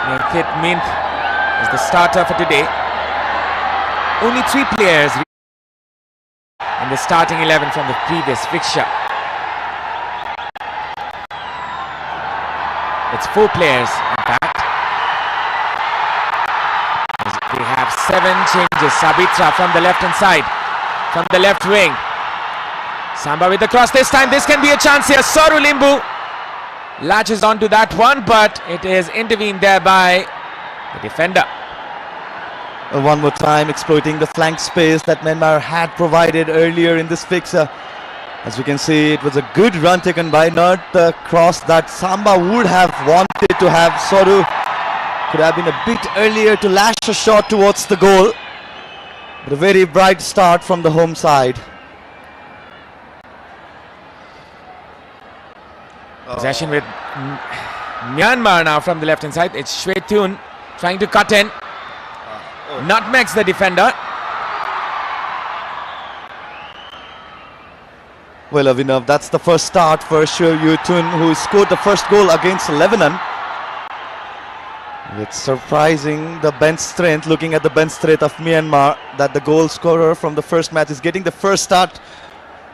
Nethit Mint is the starter for today. Only 3 players in the starting 11 from the previous fixture. It's 4 players in fact. We have 7 changes. Sabitra from the left hand side, from the left wing. Samba with the cross this time. This can be a chance here. Soru Limbu latches onto that one, but it is intervened there by the defender. One more time exploiting the flank space that Myanmar had provided earlier in this fixture. As we can see, it was a good run taken by, not the cross that Samba would have wanted to have. Soru could have been a bit earlier to lash a shot towards the goal, but a very bright start from the home side. Possession with Myanmar now from the left hand side. It's Shwetun trying to cut in. Nutmegs the defender. Well, Avinav, that's the first start for Shwetun, who scored the first goal against Lebanon. It's surprising the bench strength, looking at the bench strength of Myanmar, that the goal scorer from the first match is getting the first start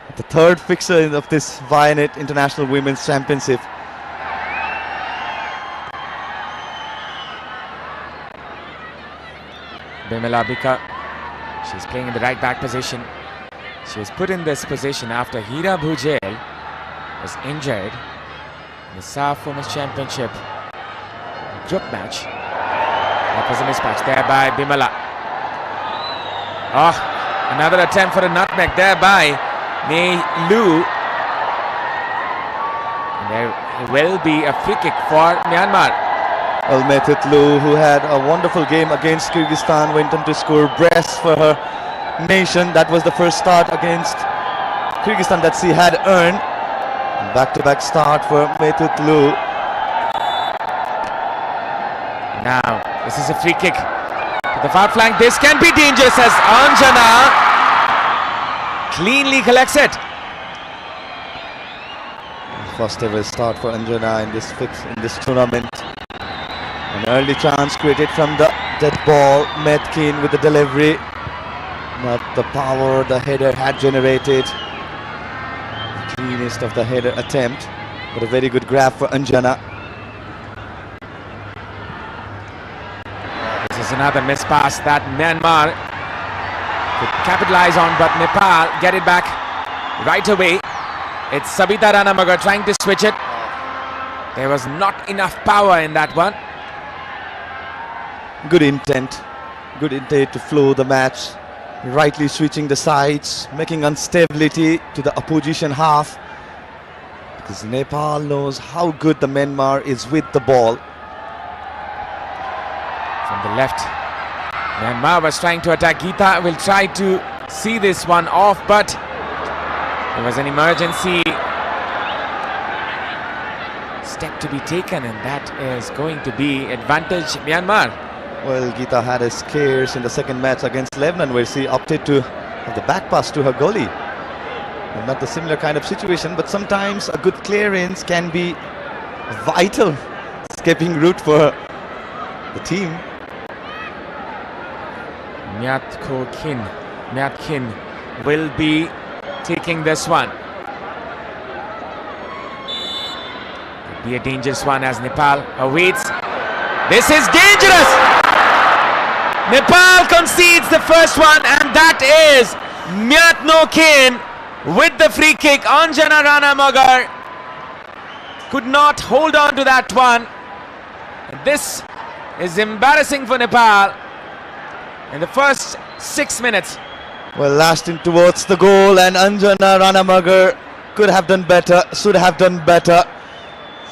at the third fixture of this Vianet International Women's Championship. Bimala Bika, she's playing in the right back position. She was put in this position after Hira Bhujel was injured in the SAF Women's Championship group match. That was a mismatch there by Bimala. Oh, another attempt for a nutmeg there by Mei Lu. And there will be a free kick for Myanmar. Well, Methit Lu, who had a wonderful game against Kyrgyzstan, went on to score brace for her nation. That was the first start against Kyrgyzstan that she had earned. Back-to-back start for Methit Lu. Now, this is a free kick to the far flank. This can be dangerous as Anjana cleanly collects it. First ever start for Anjana in this tournament. An early chance created from the dead ball. Metkin with the delivery. Not the power the header had generated. The cleanest of the header attempt, but a very good grab for Anjana. This is another miss pass that Myanmar could capitalize on, but Nepal get it back right away. It's Sabita Ranamagar trying to switch it. There was not enough power in that one. Good intent to flow the match. Rightly switching the sides, making instability to the opposition half. Because Nepal knows how good the Myanmar is with the ball. From the left, Myanmar was trying to attack. Geeta will try to see this one off, but there was an emergency step to be taken, and that is going to be advantage Myanmar. Well, Geeta had a scarce in the second match against Lebanon, where she opted to have the back pass to her goalie. And not the similar kind of situation, but sometimes a good clearance can be vital escaping route for the team. Myatkin will be taking this one. Could be a dangerous one as Nepal awaits. This is dangerous! Nepal concedes the first one, and that is Myatno Kin with the free kick. Anjana Ranamagar could not hold on to that one. This is embarrassing for Nepal in the first 6 minutes. Well, lasting towards the goal, and Anjana Ranamagar could have done better, should have done better.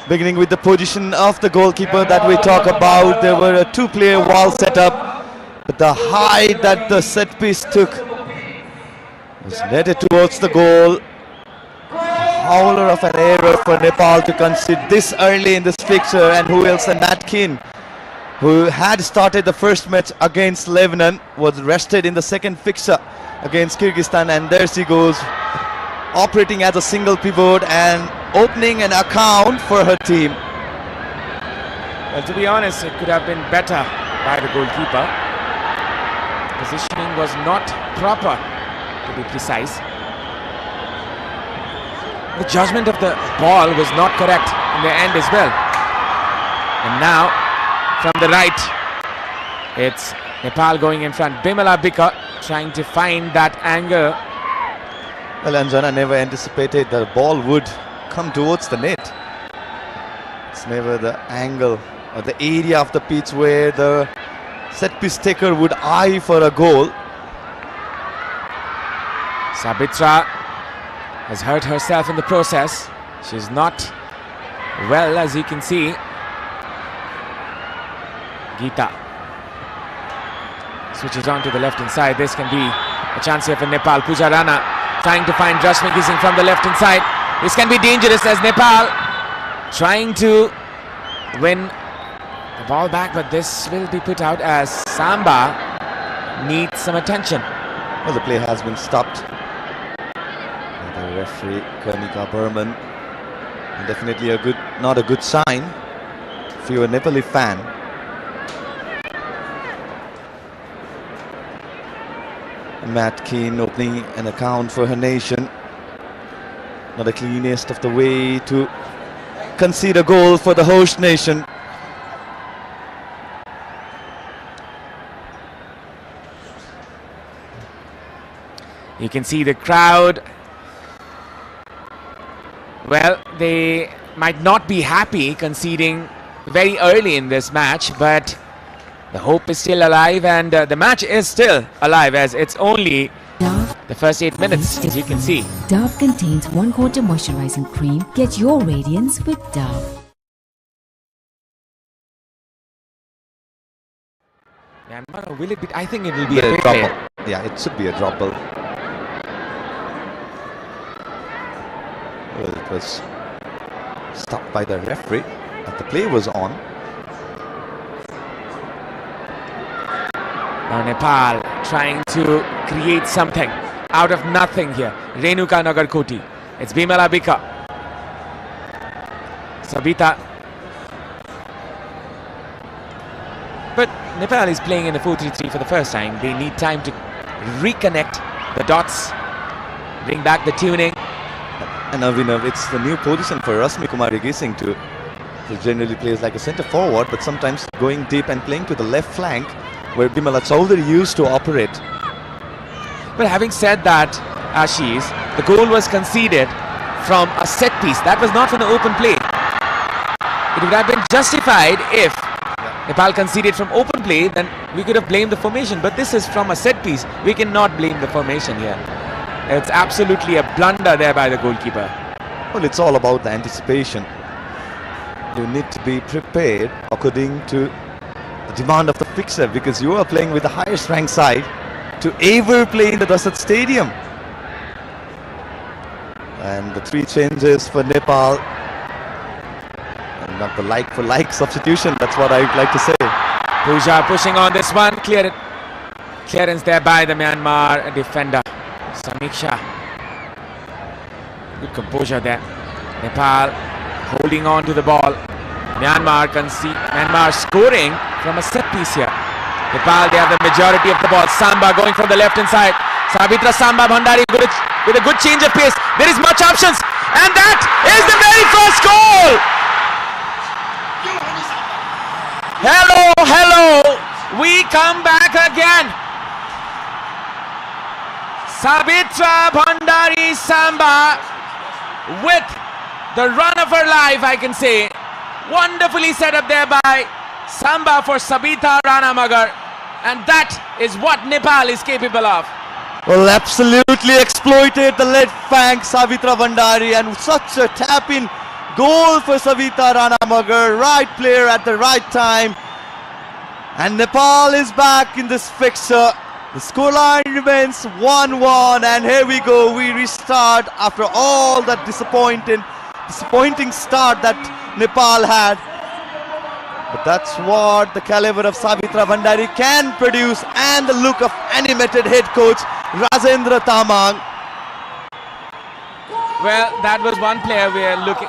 Beginning with the position of the goalkeeper that we talk about, there were a 2-player wall set up. But the height that the set piece took was netted towards the goal. Howler of an error for Nepal to concede this early in this fixture. And who else than Natkin, who had started the first match against Lebanon, was rested in the second fixture against Kyrgyzstan, and there she goes, operating as a single pivot and opening an account for her team. Well, to be honest, it could have been better by the goalkeeper. Positioning was not proper, to be precise. The judgment of the ball was not correct in the end as well. And now, from the right, it's Nepal going in front. Bimala Bika trying to find that angle. Well, Anjana never anticipated the ball would come towards the net. It's never the angle or the area of the pitch where the set piece taker would eye for a goal. Sabitra has hurt herself in the process. She's not well, as you can see. Geeta switches on to the left hand side. This can be a chance here for Nepal. Pooja Rana trying to find Rashmi Gising from the left hand side. This can be dangerous as Nepal trying to win the ball back, but this will be put out as Samba needs some attention. Well, the play has been stopped by the referee Karnika Burman. And definitely not a good sign if you're a Nepali fan. Matt Keane opening an account for her nation. Not the cleanest of the way to concede a goal for the host nation. You can see the crowd. Well, they might not be happy conceding very early in this match, but the hope is still alive, and the match is still alive as it's only the first 8 minutes, as you can see. Dove contains 1/4 moisturizing cream. Get your radiance with Dove. Myanmar, will it be? I think it will be a drop play. ball. Yeah, it should be a drop ball. Well, it was stopped by the referee, but the play was on. Now Nepal trying to create something out of nothing here. Renuka Nagarkoti. It's Bimala Bika. Sabita. But Nepal is playing in the 4-3-3 for the first time. They need time to reconnect the dots, bring back the tuning. And Avinav, it's the new position for Rashmi Kumari Gising to generally plays like a centre forward, but sometimes going deep and playing to the left flank, where Bimala Chowdhury used to operate. But having said that, Ashish, the goal was conceded from a set piece. That was not from the open play. It would have been justified if Nepal conceded from open play, then we could have blamed the formation. But this is from a set piece. We cannot blame the formation here. It's absolutely a blunder there by the goalkeeper. Well, it's all about the anticipation. You need to be prepared according to the demand of the fixer, because you are playing with the highest ranked side to ever play in the Dasat Stadium. And the 3 changes for Nepal, and not the like for like substitution, that's what I would like to say. Pooja pushing on this one, clearance there by the Myanmar defender. Samiksha, good composure there. Nepal holding on to the ball. Myanmar scoring from a set piece here. Nepal, they have the majority of the ball. Samba going from the left hand side. Sabitra Samba Bhandari with a good change of pace. There is much options, and that is the very first goal. Hello, we come back again. Sabitra Bhandari Samba with the run of her life, I can say. Wonderfully set up there by Samba for Sabita Ranamagar, and that is what Nepal is capable of. Well, absolutely exploited the left flank Savitra Bhandari, and such a tap-in goal for Savita Ranamagar. Right player at the right time, and Nepal is back in this fixture. The scoreline remains 1-1, and here we go. We restart after all that disappointing start that Nepal had. But that's what the caliber of Savitra Bhandari can produce, and the look of animated head coach Rajendra Tamang. Well, that was one player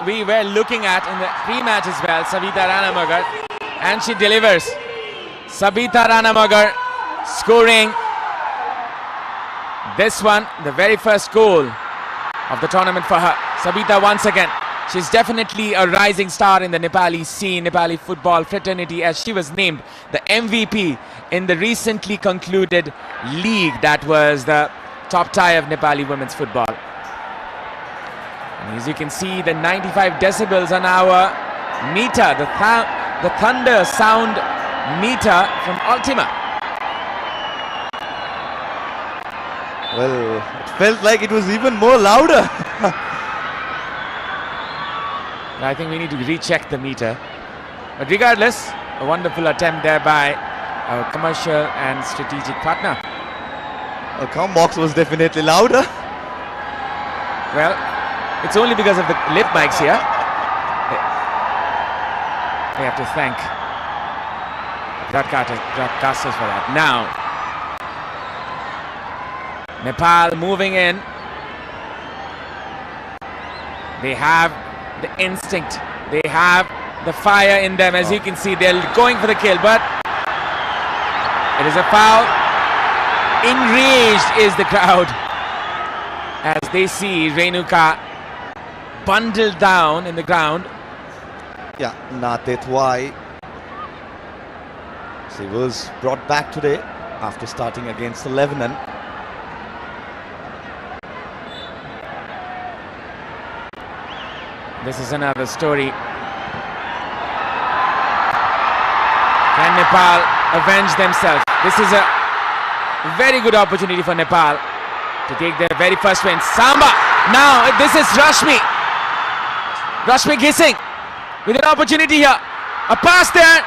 we were looking at in the pre-match as well, Savita Ranamagar. and she delivers. Sabita Ranamagar scoring this one, the very first goal of the tournament for her. Sabita once again. She's definitely a rising star in the Nepali scene, Nepali football fraternity, as she was named the MVP in the recently concluded league that was the top tie of Nepali women's football. And as you can see, the 95 decibels on our meter, the thunder sound meter from Ultima. Well, it felt like it was even more louder. I think we need to recheck the meter. But regardless, a wonderful attempt there by our commercial and strategic partner. The comm box was definitely louder. Well, it's only because of the lip mics here. We have to thank broadcasters for that. Now, Nepal moving in. They have the instinct, they have the fire in them. As you can see, they're going for the kill, but it is a foul. Enraged is the crowd as they see Renuka bundled down in the ground. Yeah, Natetwai. She was brought back today after starting against Lebanon. This is another story. Can Nepal avenge themselves? This is a very good opportunity for Nepal to take their very first win. Samba! Now this is Rashmi. Rashmi Ghising with an opportunity here. A pass there.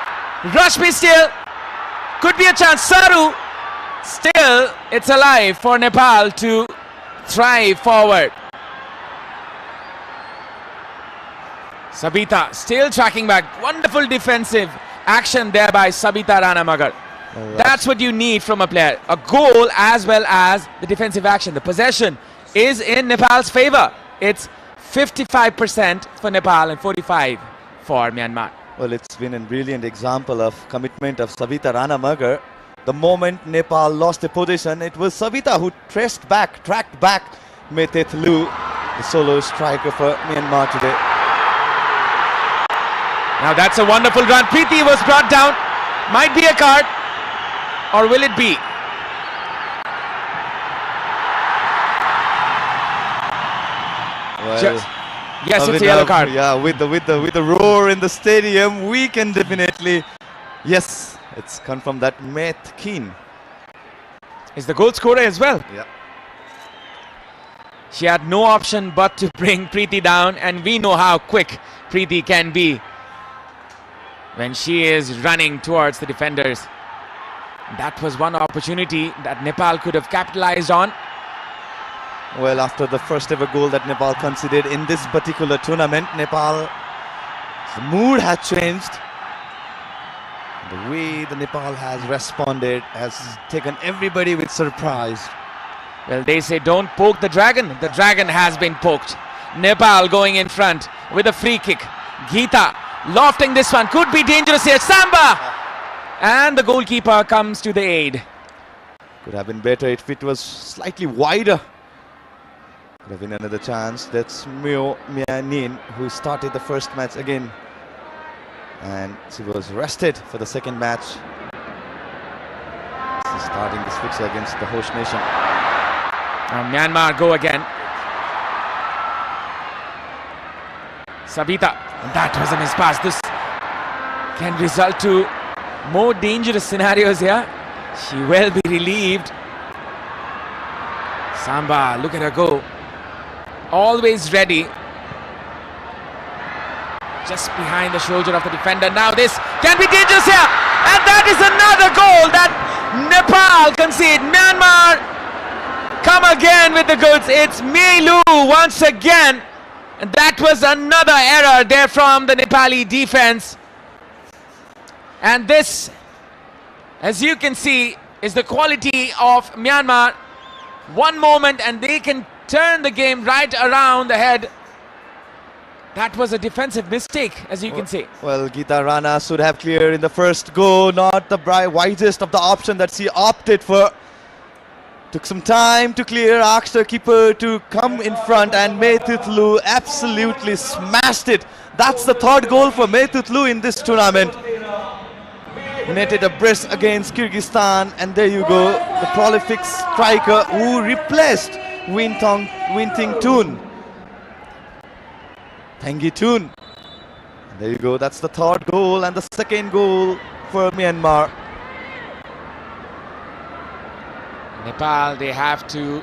Rashmi still. Could be a chance. Saru. Still, it's alive for Nepal to thrive forward. Sabita still tracking back. Wonderful defensive action there by Sabita Ranamagar. That's what you need from a player. A goal as well as the defensive action. The possession is in Nepal's favor. It's 55% for Nepal and 45% for Myanmar. Well, it's been a brilliant example of commitment of Sabita Ranamagar. The moment Nepal lost the position, it was Sabita who tracked back Metethlu, the solo striker for Myanmar today. Now that's a wonderful run. Preeti was brought down. Might be a card. Or will it be? Well, yes, it's a yellow card. Yeah, with the roar in the stadium, we can definitely. Yes, it's come from that Meth Keen. Is the goal scorer as well. Yeah. She had no option but to bring Preeti down, and we know how quick Preeti can be when she is running towards the defenders. That was one opportunity that Nepal could have capitalized on. Well, after the first ever goal that Nepal conceded in this particular tournament, Nepal's mood has changed. The way the Nepal has responded has taken everybody with surprise. Well, they say don't poke the dragon. The dragon has been poked. Nepal going in front with a free kick. Geeta lofting this one. Could be dangerous here. Samba! And the goalkeeper comes to the aid. Could have been better if it was slightly wider. Could have been another chance. That's Myanin who started the first match again. And she was rested for the second match. She's starting this fixture against the host nation. Now Myanmar go again. Sabita. And that was a mispass. This can result to more dangerous scenarios here. She will be relieved. Samba, look at her go. Always ready. Just behind the shoulder of the defender. Now this can be dangerous here. And that is another goal that Nepal concede. Myanmar come again with the goods. It's Meilu once again. And that was another error there from the Nepali defense. And this, as you can see, is the quality of Myanmar. One moment and they can turn the game right around the head. That was a defensive mistake, as you can see. Well, Geeta Rana should have cleared in the first go, not the wisest of the option that she opted for. Took some time to clear, asked her keeper to come in front, and Meitutlu absolutely smashed it. That's the third goal for Meitutlu in this tournament. Netted a brace against Kyrgyzstan, and there you go, the prolific striker who replaced Winting Toon. Thangi Toon. There you go, that's the third goal and the second goal for Myanmar. Nepal, they have to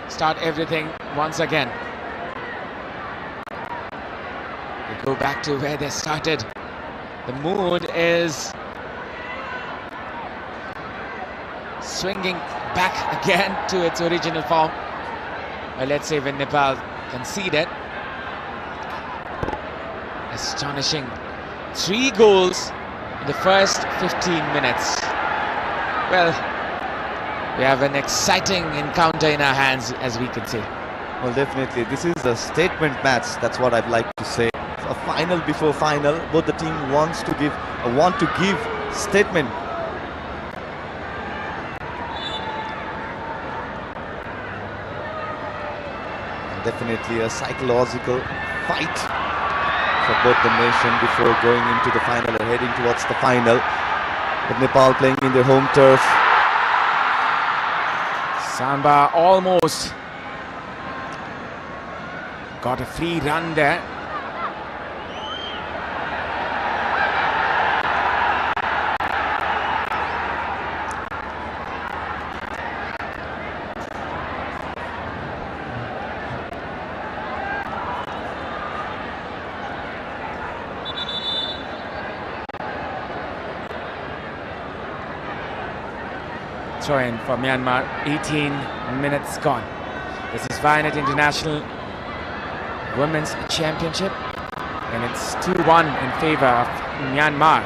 start everything once again. They go back to where they started. The mood is swinging back again to its original form. Well, let's say when Nepal conceded. Astonishing. 3 goals in the first 15 minutes. Well, we have an exciting encounter in our hands, as we can see. Well, definitely, this is a statement match. That's what I'd like to say. A final before final. Both the team want to give statement. And definitely a psychological fight for both the nation before going into the final or heading towards the final. But Nepal playing in their home turf. Samba almost got a free run there. Throw in for Myanmar, 18 minutes gone. This is Vianet International Women's Championship, and it's 2-1 in favor of Myanmar.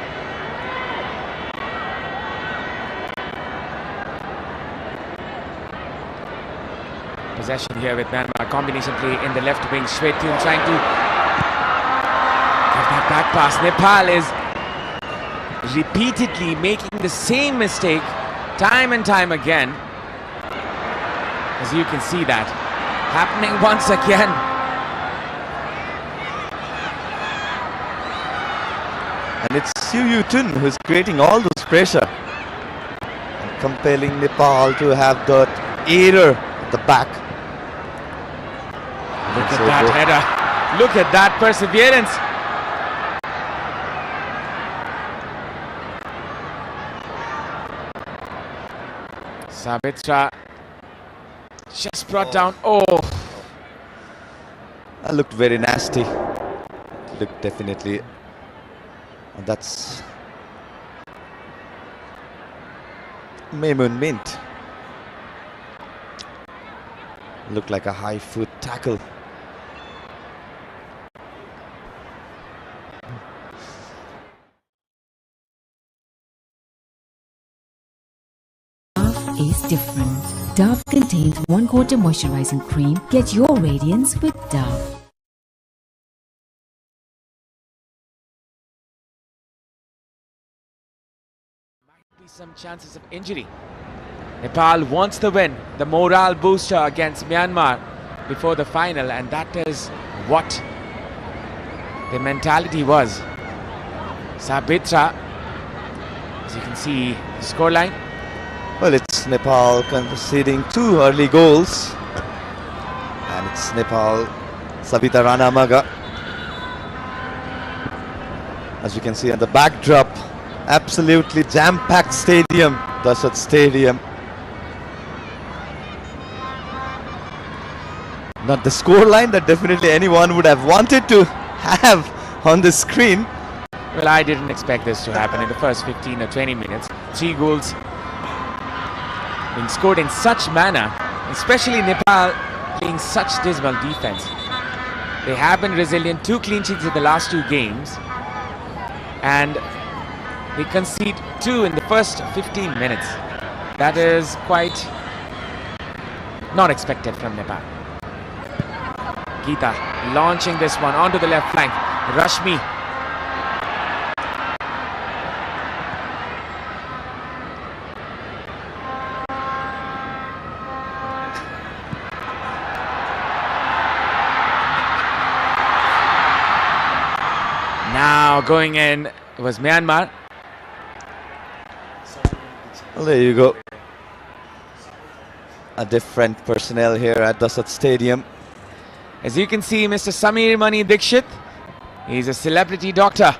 Possession here with Myanmar, combination play in the left wing. Shwetun trying to give that back pass. Nepal is repeatedly making the same mistake time and time again, as you can see that happening once again. And it's Suyutun who's creating all this pressure and compelling Nepal to have that error at the back. Look at that header. Look at that perseverance. Sabitra just brought down. Oh, that looked very nasty. Looked definitely. And that's Maimun Mint. Looked like a high foot tackle. Is different. Dove contains 1/4 moisturizing cream. Get your radiance with Dove. Might be some chances of injury. Nepal wants the win, the morale booster against Myanmar before the final, and that is what the mentality was. Sabitra, as you can see, the scoreline. Well, it's Nepal conceding 2 early goals. And it's Nepal, Sabita Ranamaga. As you can see on the backdrop, absolutely jam-packed stadium, Dashat Stadium. Not the scoreline that definitely anyone would have wanted to have on the screen. Well, I didn't expect this to happen in the first 15 or 20 minutes. 3 goals being scored in such manner, especially Nepal playing such dismal defense. They have been resilient, 2 clean sheets in the last 2 games, and they concede 2 in the first 15 minutes. That is quite not expected from Nepal. Geeta launching this one onto the left flank. Rashmi. Now going in, it was Myanmar. Well, there you go. A different personnel here at Dasat Stadium. As you can see, Mr. Samir Mani Dikshit, he's a celebrity doctor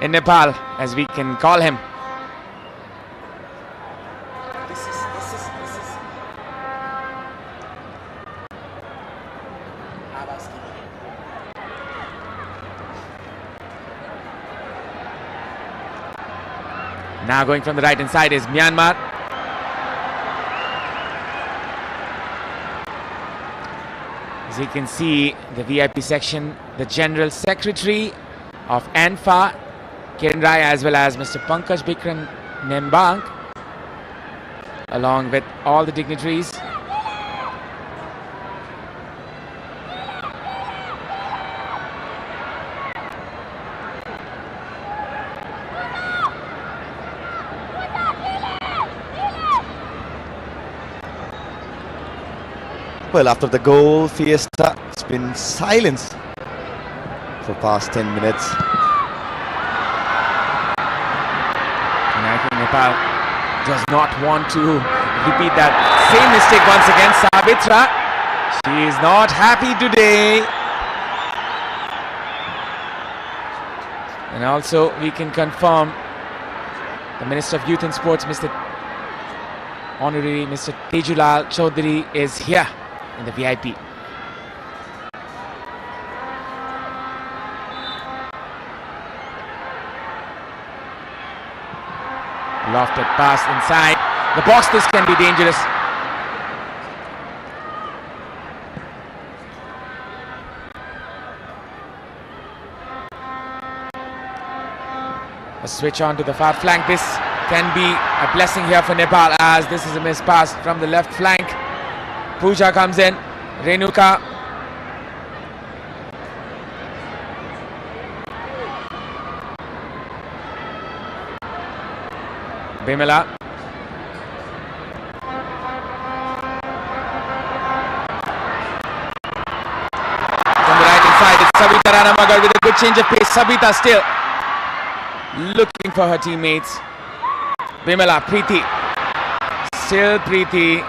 in Nepal, as we can call him. Now going from the right hand side is Myanmar. As you can see, the VIP section, the General Secretary of ANFA, Kiran Rai, as well as Mr. Pankaj Bikram Nembang, along with all the dignitaries. Well, after the goal fiesta, it's been silence for past 10 minutes. And I think Nepal does not want to repeat that same mistake once again. Savitra, she is not happy today. And also we can confirm the Minister of Youth and Sports, Mr. Honorary Mr. Tejulal Chaudhary, is here in the VIP. Lofted pass inside the box. This can be dangerous. A switch on to the far flank. This can be a blessing here for Nepal, as this is a missed pass from the left flank. Pooja comes in. Renuka. Bimala. From the right hand side, it's Savita Ranamagar with a good change of pace. Savita still looking for her teammates. Bimala, Preeti. Still Preeti.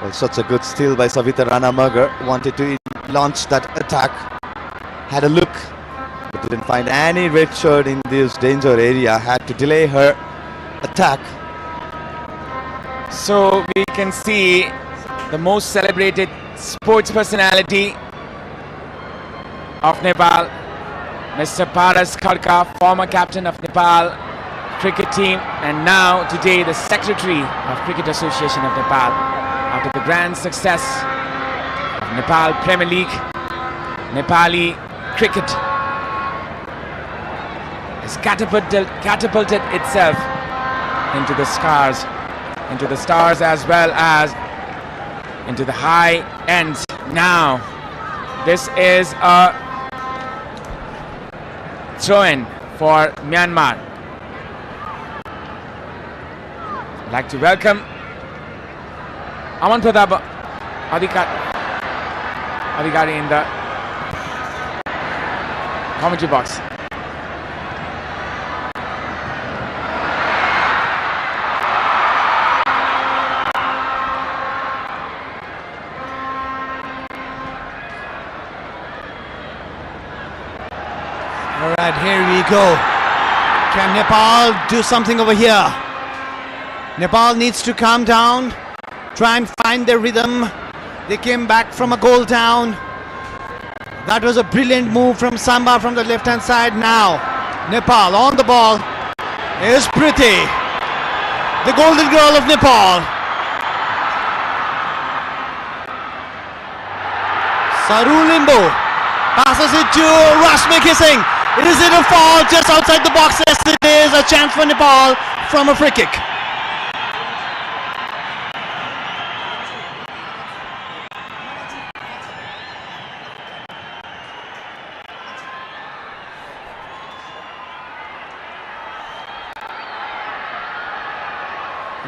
Well, such a good steal by Savita Ranamagar. Wanted to launch that attack. Had a look, but didn't find any red shirt in this danger area. Had to delay her attack. So we can see the most celebrated sports personality of Nepal, Mr. Paras Khadka, former captain of Nepal cricket team, and now today the Secretary of Cricket Association of Nepal. After the grand success of Nepal Premier League, Nepali cricket has catapulted itself into the stars as well as into the high ends. Now, this is a throw-in for Myanmar. I'd like to welcome Aman Pratap Adhikari in the commentary box. All right, here we go. Can Nepal do something over here? Nepal needs to calm down, try and find their rhythm. They came back from a goal down. That was a brilliant move from Samba from the left hand side. Now Nepal on the ball is Priti, the golden girl of Nepal. Saru Limbo passes it to Rashmi Kissing. Is it a foul just outside the box? Yes, it is. A chance for Nepal from a free kick.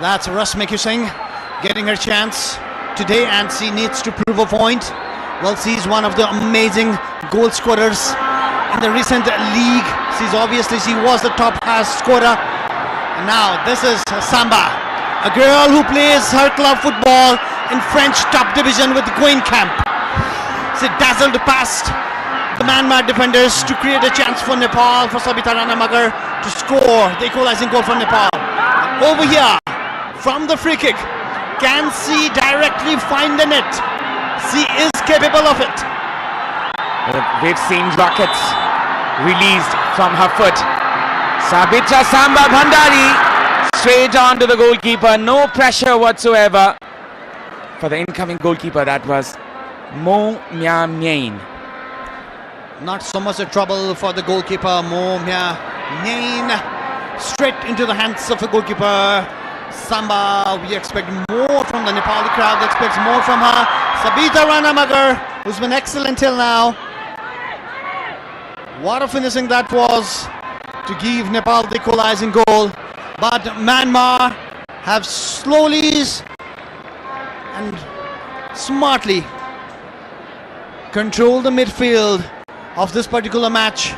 That's Rasmikhi Singh getting her chance today, and she needs to prove a point. Well, she's one of the amazing goal scorers in the recent league. She was the top scorer. And now this is Samba, a girl who plays her club football in French top division with Camp. She dazzled past the Myanmar defenders to create a chance for Nepal, for Sabita Ranamagar to score the equalizing goal for Nepal. And over here, from the free kick, can she directly find the net? She is capable of it. We've seen rockets released from her foot. Sabitra Samba Bhandari straight on to the goalkeeper. No pressure whatsoever for the incoming goalkeeper. That was Mo Mya Myain. Not so much a trouble for the goalkeeper, Mo Mya Myain. Straight into the hands of the goalkeeper. Samba, we expect more from the Nepali crowd, expects more from her. Sabita Ranamagar, who's been excellent till now. What a finishing that was to give Nepal the equalizing goal. But Myanmar have slowly and smartly controlled the midfield of this particular match.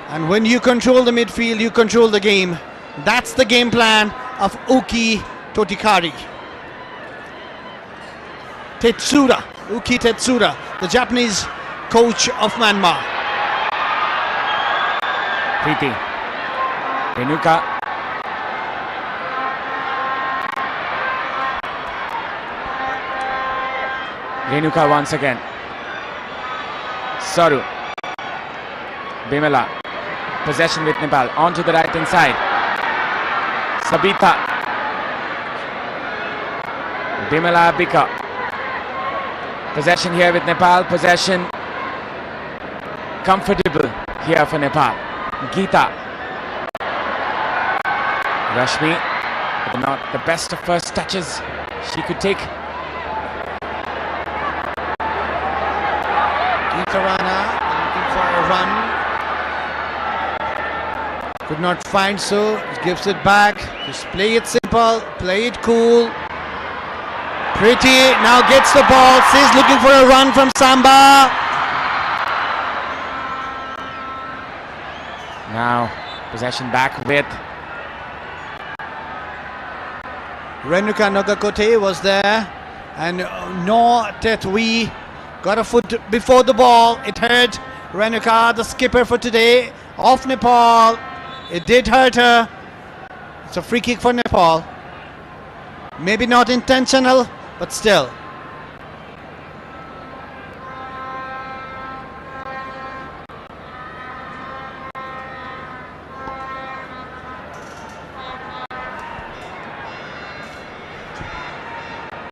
And when you control the midfield, you control the game. That's the game plan of Uki Tetsura, the Japanese coach of Myanmar. Preeti Renuka. Renuka once again. Saru. Bimala. Possession with Nepal. On to the right hand side. Sabita. Bimala Bika. Possession here with Nepal. Possession comfortable here for Nepal. Geeta. Rashmi, not the best of first touches she could take. Geeta Rana looking for a run. Could not find, so gives it back. Just play it simple, play it cool. Pretty now gets the ball. She's looking for a run from Samba. Now possession back with Renuka Nagakote was there, and No Tetwi got a foot before the ball. It hurt Renuka, the skipper for today of Nepal. It did hurt her. It's a free kick for Nepal. Maybe not intentional, but still.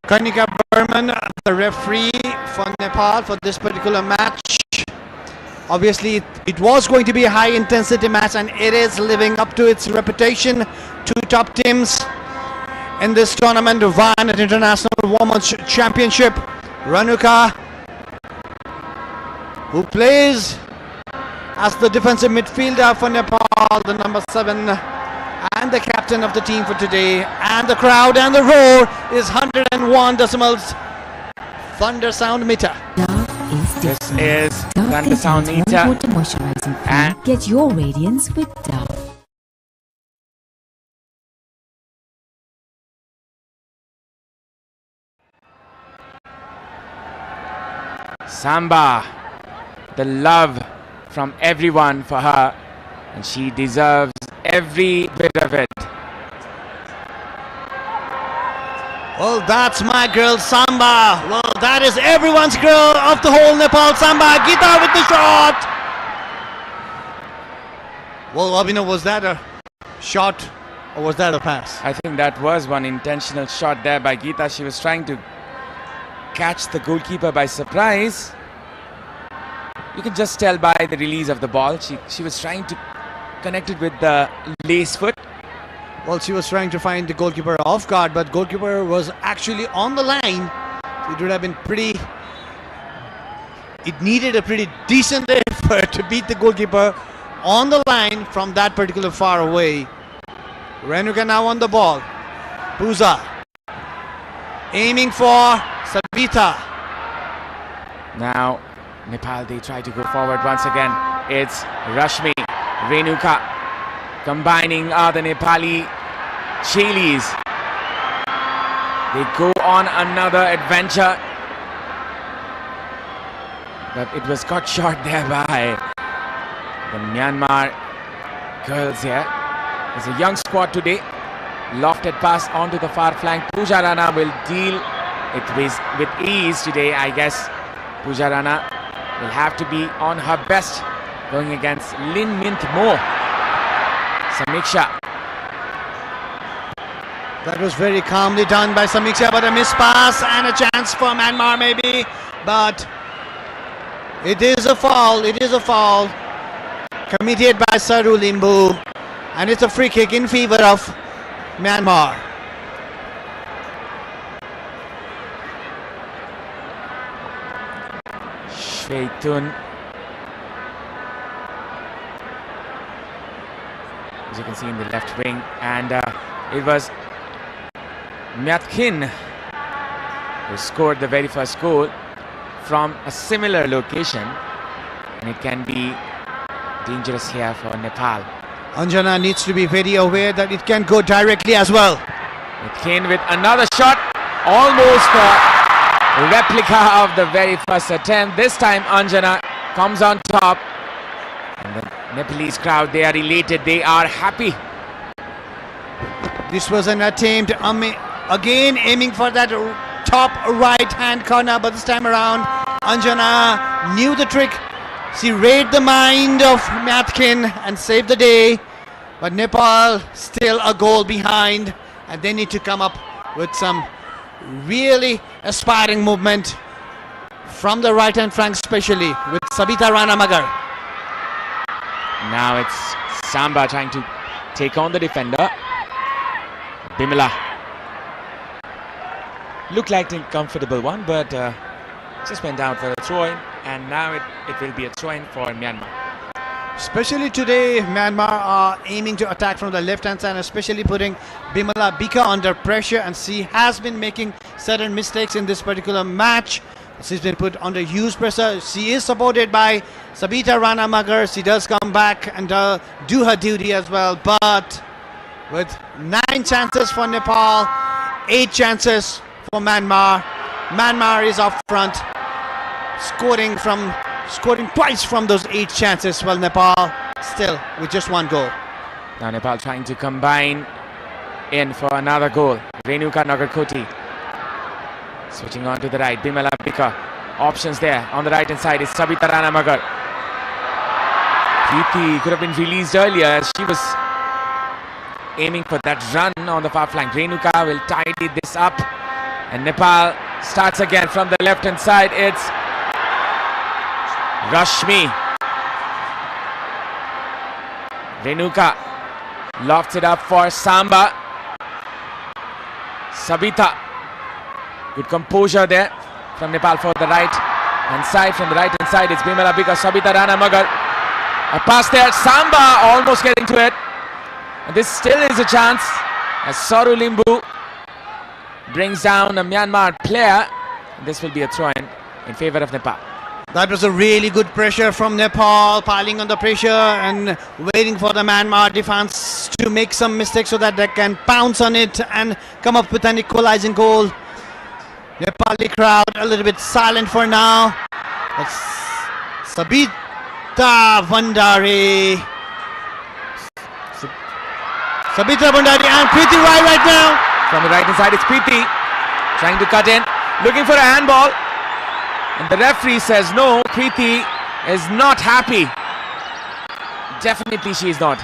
Kanika Burman, the referee for Nepal for this particular match. Obviously, it was going to be a high-intensity match, and it is living up to its reputation. Two top teams in this tournament, Van at International Women's Championship. Renuka, who plays as the defensive midfielder for Nepal, the number 7, and the captain of the team for today. And the crowd and the roar is 101 decimals thunder sound meter. This is Dove Thunder Sound contains Meter. 1 quarter moisturizing cream. And Get your radiance with Dove. Samba, the love from everyone for her, and she deserves every bit of it. Well, that's my girl Samba. Well, that is everyone's girl of the whole Nepal. Samba, Geeta with the shot. Well, Abhinav, was that a shot or was that a pass? I think that was one intentional shot there by Geeta. She was trying to catch the goalkeeper by surprise. You can just tell by the release of the ball. She was trying to connect it with the lace foot. Well, she was trying to find the goalkeeper off guard, but goalkeeper was actually on the line. So it would have been pretty... It needed a pretty decent effort to beat the goalkeeper on the line from that particular far away. Renuka now on the ball. Puza aiming for Sabita. Now Nepal, they try to go forward once again. It's Rashmi, Renuka combining the Nepali Chailis. They go on another adventure, but it was cut short there by the Myanmar girls here. It's a young squad today. Lofted pass onto the far flank. Pooja Rana will deal it with ease today, I guess. Pooja Rana will have to be on her best going against Lin Mint Mo. Samiksha. That was very calmly done by Samiksha, but a missed pass and a chance for Myanmar maybe. But it is a foul. It is a foul committed by Saru Limbu, and it's a free kick in favor of Myanmar. Shweitun, as you can see in the left wing, and it was Myatkin who scored the very first goal from a similar location, and it can be dangerous here for Nepal. Anjana needs to be very aware that it can go directly as well. Myatkin with another shot, almost a replica of the very first attempt. This time Anjana comes on top, and the Nepalese crowd, they are elated, they are happy. This was an attempt again aiming for that top right hand corner, but this time around Anjana knew the trick. She read the mind of Myatkin and saved the day, but Nepal still a goal behind, and they need to come up with some really aspiring movement from the right hand flank, especially with Sabita Rana Magar. Now it's Samba trying to take on the defender. Bimala looked like a comfortable one, but just went down for a throw-in, and now it will be a throw-in for Myanmar. Especially today, Myanmar are aiming to attack from the left-hand side, especially putting Bimala Bika under pressure, and she has been making certain mistakes in this particular match. She's been put under huge pressure. She is supported by Sabita Rana Magar. She does come back and do her duty as well, but with 9 chances for Nepal, 8 chances for Myanmar. Myanmar is up front, scoring twice from those 8 chances, while Nepal still with just 1 goal. Now Nepal trying to combine in for another goal. Renuka Nagarkoti switching on to the right. Bimala Bika, options there on the right hand side is Sabita Rana Magar. Preeti could have been released earlier as she was aiming for that run on the far flank. Renuka will tidy this up, and Nepal starts again from the left hand side. It's Rashmi. Renuka lofts it up for Samba. Sabita, good composure there from Nepal for the right hand side. From the right hand side it's Bimala Bika, Sabita Rana Magar. A pass there, Samba almost getting to it. And this still is a chance as Saru Limbu brings down a Myanmar player. This will be a throw-in in favor of Nepal. That was a really good pressure from Nepal, piling on the pressure and waiting for the Myanmar defense to make some mistakes so that they can pounce on it and come up with an equalizing goal. Nepali crowd a little bit silent for now. It's Sabita Bhandari. Sabita Bhandari and Preeti right now. From the right hand side it's Preeti trying to cut in, looking for a handball. And the referee says no, Preeti is not happy. Definitely she is not.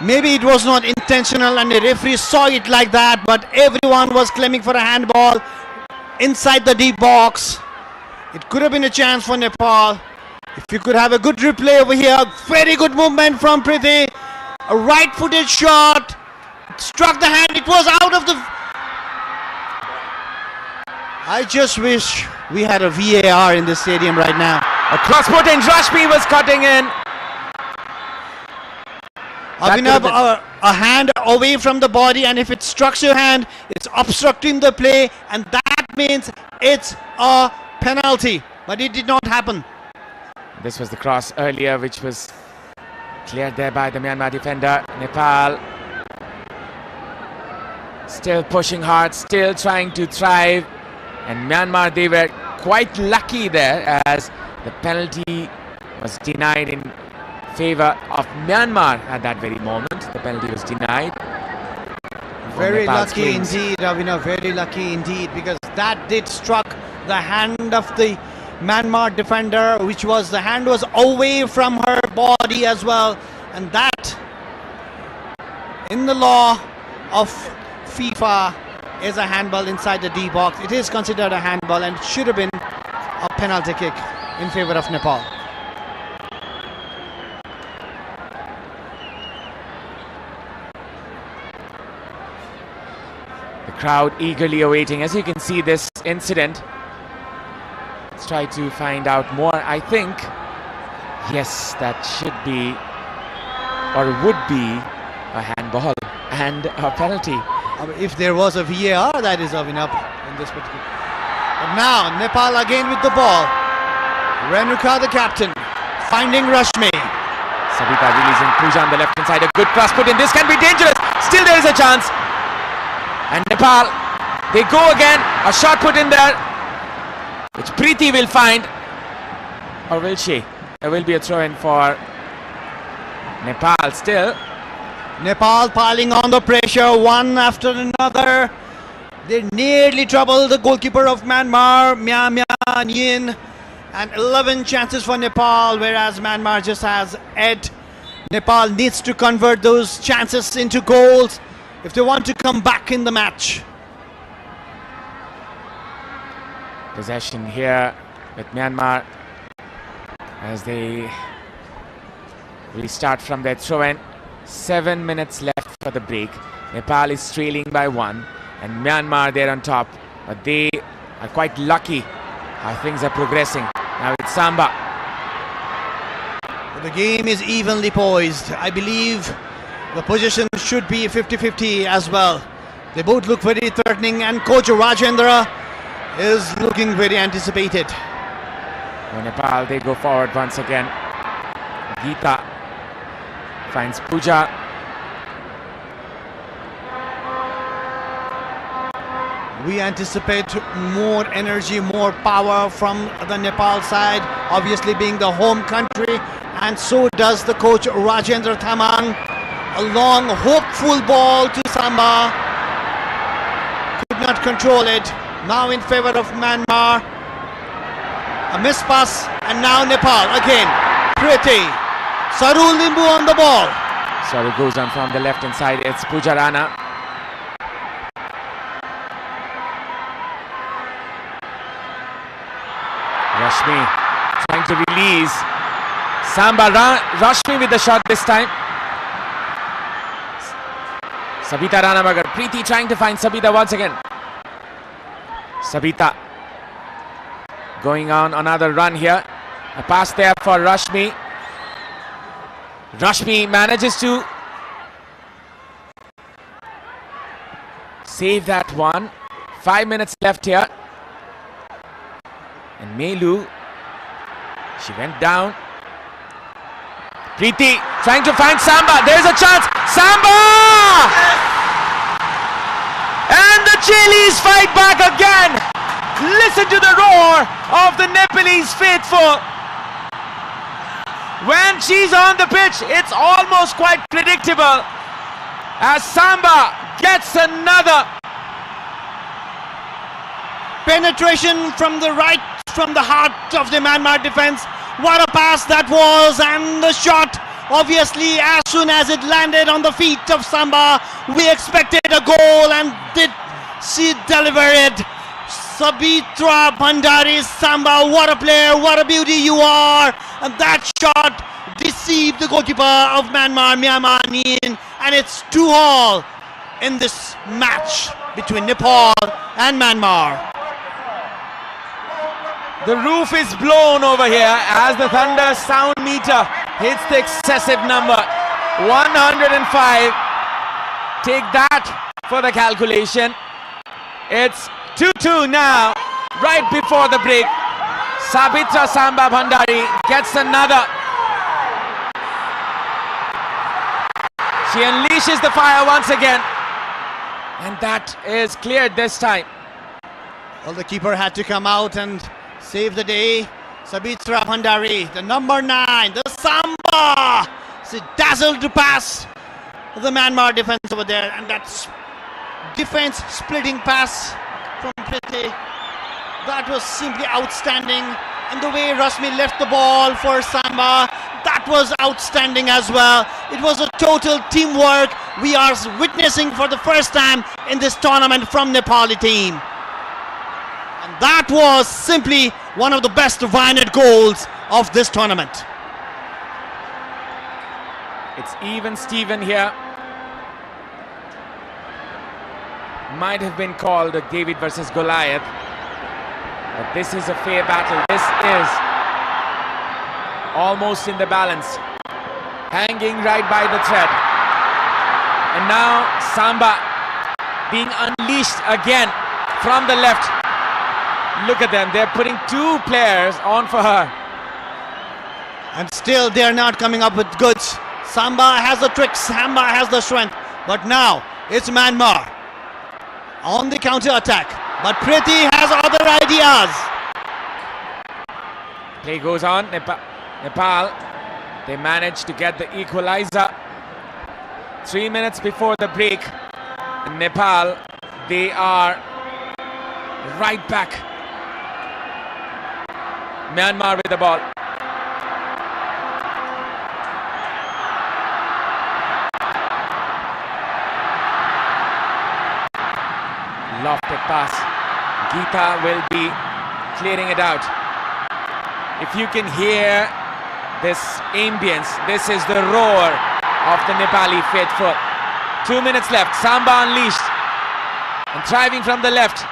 Maybe it was not intentional and the referee saw it like that, but everyone was claiming for a handball inside the deep box. It could have been a chance for Nepal. If you could have a good replay over here, very good movement from Preeti. A right-footed shot, it struck the hand, it was out of the... I just wish we had a VAR in this stadium right now. A cross-put and Rashmi was cutting in. Abhinav, a hand away from the body, and if it struck your hand, it's obstructing the play, and that means it's a penalty. But it did not happen. This was the cross earlier, which was cleared there by the Myanmar defender. Nepal still pushing hard, still trying to thrive. And Myanmar, they were quite lucky there, as the penalty was denied in favor of Myanmar at that very moment. The penalty was denied. Very Nepal lucky screens. indeed, Ravina, very lucky indeed, because that did struck the hand of the Myanmar defender, which was, the hand was away from her body as well, and that, in the law of FIFA, is a handball inside the D box. It is considered a handball, and it should have been a penalty kick in favor of Nepal. The crowd eagerly awaiting, as you can see, this incident. Let's try to find out more. I think, yes, that should be, or would be, a handball and a penalty. If there was a VAR, that is Avin up in this particular. But now Nepal again with the ball. Renuka, the captain, finding Rashmi. Sabita releasing Pooja on the left hand side. A good cross put in. This can be dangerous. Still there is a chance. And Nepal, they go again. A shot put in there, which Preeti will find. Or will she? There will be a throw in for Nepal still. Nepal piling on the pressure one after another. They nearly troubled the goalkeeper of Myanmar, Mya Nyin. And 11 chances for Nepal, whereas Myanmar just has 8. Nepal needs to convert those chances into goals if they want to come back in the match. Possession here with Myanmar as they restart from their throw-in. 7 minutes left for the break. Nepal is trailing by 1, and Myanmar there on top. But they are quite lucky how things are progressing. Now it's Samba. The game is evenly poised. I believe the position should be 50-50 as well. They both look very threatening, and coach Rajendra is looking very anticipated. For Nepal, they go forward once again. Geeta finds Pooja. We anticipate more energy, more power from the Nepal side, obviously being the home country, and so does the coach Rajendra Thamang. A long, hopeful ball to Samba. Could not control it. Now in favor of Myanmar. A miss pass, and now Nepal again. Pretty. Sarul Limbu on the ball. So it goes on from the left hand side. It's Pooja Rana. Rashmi trying to release. Samba Rashmi with the shot this time. Sabita Ranamagar. Preeti trying to find Sabita once again. Sabita going on another run here. A pass there for Rashmi. Rashmi manages to save that one. 5 minutes left here. And Melu, she went down. Preeti trying to find Samba. There's a chance. Samba! And the Chilis fight back again. Listen to the roar of the Nepalese faithful. When she's on the pitch, it's almost quite predictable, as Samba gets another. Penetration from the right, from the heart of the Myanmar defense. What a pass that was, and the shot, obviously, as soon as it landed on the feet of Samba, we expected a goal, and did she deliver it? Sabitra Bhandari, Samba, what a player, what a beauty you are. And that shot deceived the goalkeeper of Myanmar, Mya Nyin, and it's 2-2 in this match between Nepal and Myanmar. The roof is blown over here as the thunder sound meter hits the excessive number. 105. Take that for the calculation. It's 2-2 now, right before the break. Sabitra Samba Bhandari gets another. She unleashes the fire once again. And that is cleared this time. Well, the keeper had to come out and save the day. Sabitra Bhandari, the number 9, the Samba. She dazzled to pass the Myanmar defense over there, and that's defense splitting pass from Priti. That was simply outstanding. And the way Rasmi left the ball for Samba, that was outstanding as well. It was a total teamwork we are witnessing for the first time in this tournament from Nepali team. And that was simply one of the best Vinet goals of this tournament. It's even Steven here. Might have been called a David versus Goliath. But this is a fair battle. This is almost in the balance. Hanging right by the thread. And now Samba being unleashed again from the left. Look at them. They're putting 2 players on for her. And still they're not coming up with goods. Samba has the tricks, Samba has the strength. But now it's Myanmar on the counter attack. But Priti has other ideas. Play goes on. Nepal, they managed to get the equalizer 3 minutes before the break. In Nepal, they are right back. Myanmar with the ball. Lofted pass. Geeta will be clearing it out. If you can hear this ambience, this is the roar of the Nepali faithful. 2 minutes left. Samba unleashed and driving from the left.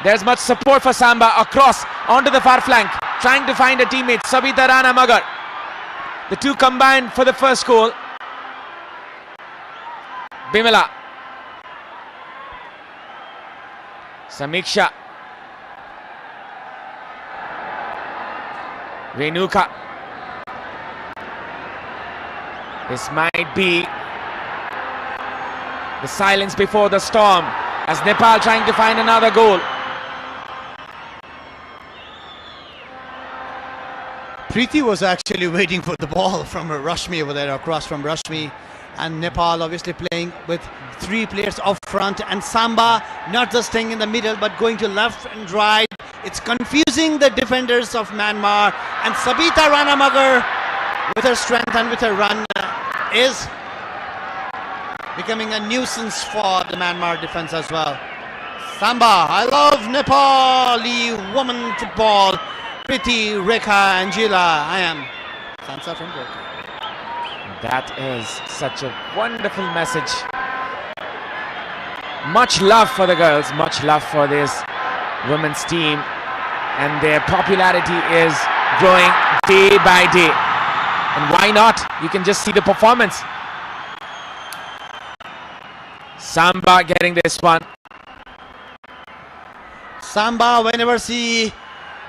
There's much support for Samba across onto the far flank, trying to find a teammate. Sabita Rana Magar. The 2 combined for the first goal. Bimala. Samiksha. Renuka. This might be the silence before the storm as Nepal trying to find another goal. Priti was actually waiting for the ball from Rashmi over there, across from Rashmi. And Nepal obviously playing with 3 players up front, and Samba not just staying in the middle but going to left and right. It's confusing the defenders of Myanmar, and Sabita Rana Magar with her strength and with her run is becoming a nuisance for the Myanmar defense as well. Samba, I love Nepali women football. Priti, Rekha, Angela, I am Sansa from Gorkha. That is such a wonderful message. Much love for the girls, much love for this women's team, and their popularity is growing day by day. And why not? You can just see the performance. Samba getting this one. Samba, whenever she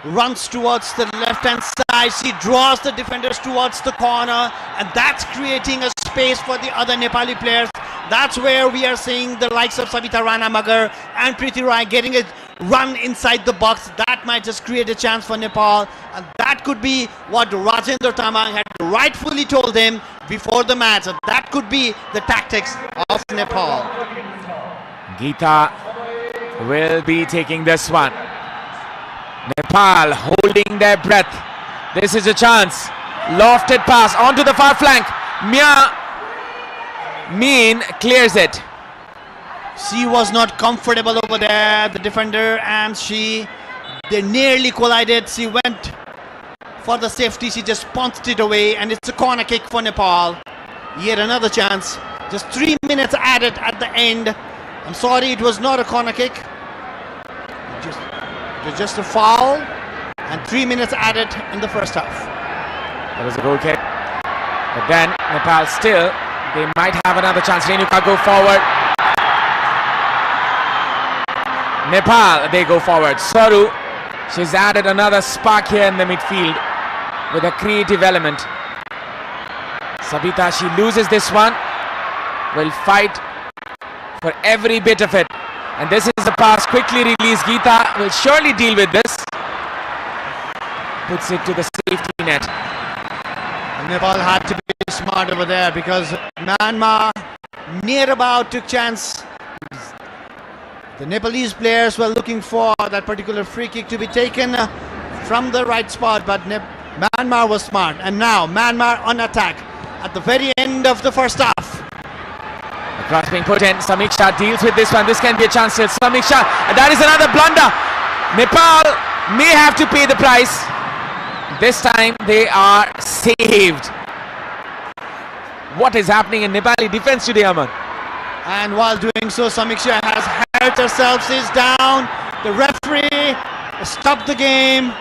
runs towards the left hand side, she draws the defenders towards the corner, and that's creating a space for the other Nepali players. That's where we are seeing the likes of Sabita Rana Magar and Priti Rai getting a run inside the box. That might just create a chance for Nepal, and that could be what Rajendra Tamang had rightfully told them before the match. That could be the tactics of Nepal. Geeta will be taking this one. Nepal holding their breath. This is a chance. Lofted pass onto the far flank. Meen clears it. She was not comfortable over there, the defender, and they nearly collided. She went for the safety. She just punched it away, and it's a corner kick for Nepal. Yet another chance. Just 3 minutes added at the end. I'm sorry, it was not a corner kick. It was just a foul, and 3 minutes added in the first half. That was a goal kick. But then Nepal still, they might have another chance. Renuka go forward. Nepal, they go forward. Saru, she's added another spark here in the midfield with a creative element. Sabita, she loses this one. Will fight for every bit of it. And this is the pass, quickly released. Geeta will surely deal with this. Puts it to the safety net. And Nepal had to be smart over there because Myanmar near about took chance. The Nepalese players were looking for that particular free kick to be taken from the right spot, but Myanmar was smart. And now Myanmar on attack at the very end of the first half. The cross being put in. Samiksha deals with this one. This can be a chance still. Samiksha, and that is another blunder. Nepal may have to pay the price. This time they are saved. What is happening in Nepali defense today, Aman? And while doing so, Samiksha has hurt herself. She's down. The referee stopped the game.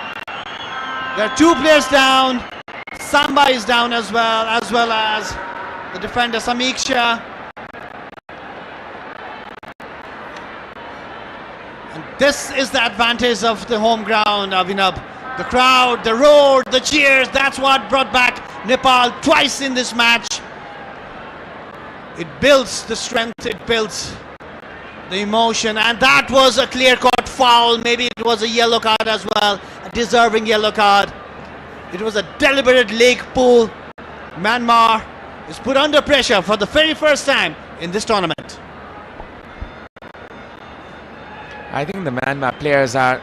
There are two players down. Samba is down as well as the defender Samiksha. And this is the advantage of the home ground, Abhinav. The crowd, the roar, the cheers, that's what brought back Nepal twice in this match. It builds the strength, it builds the emotion, and that was a clear-cut foul. Maybe it was a yellow card as well, a deserving yellow card. It was a deliberate leg pull. Myanmar is put under pressure for the very first time in this tournament. I think the Myanmar players are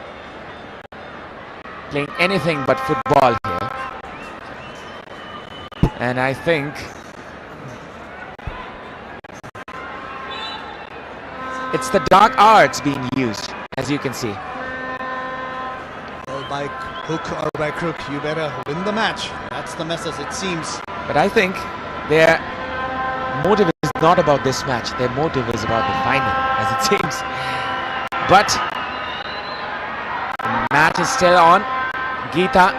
playing anything but football here. And I think it's the dark arts being used, as you can see. Well, by hook or by crook, you better win the match. That's the message, it seems. But I think their motive is not about this match. Their motive is about the final, as it seems. But the match is still on. Geeta.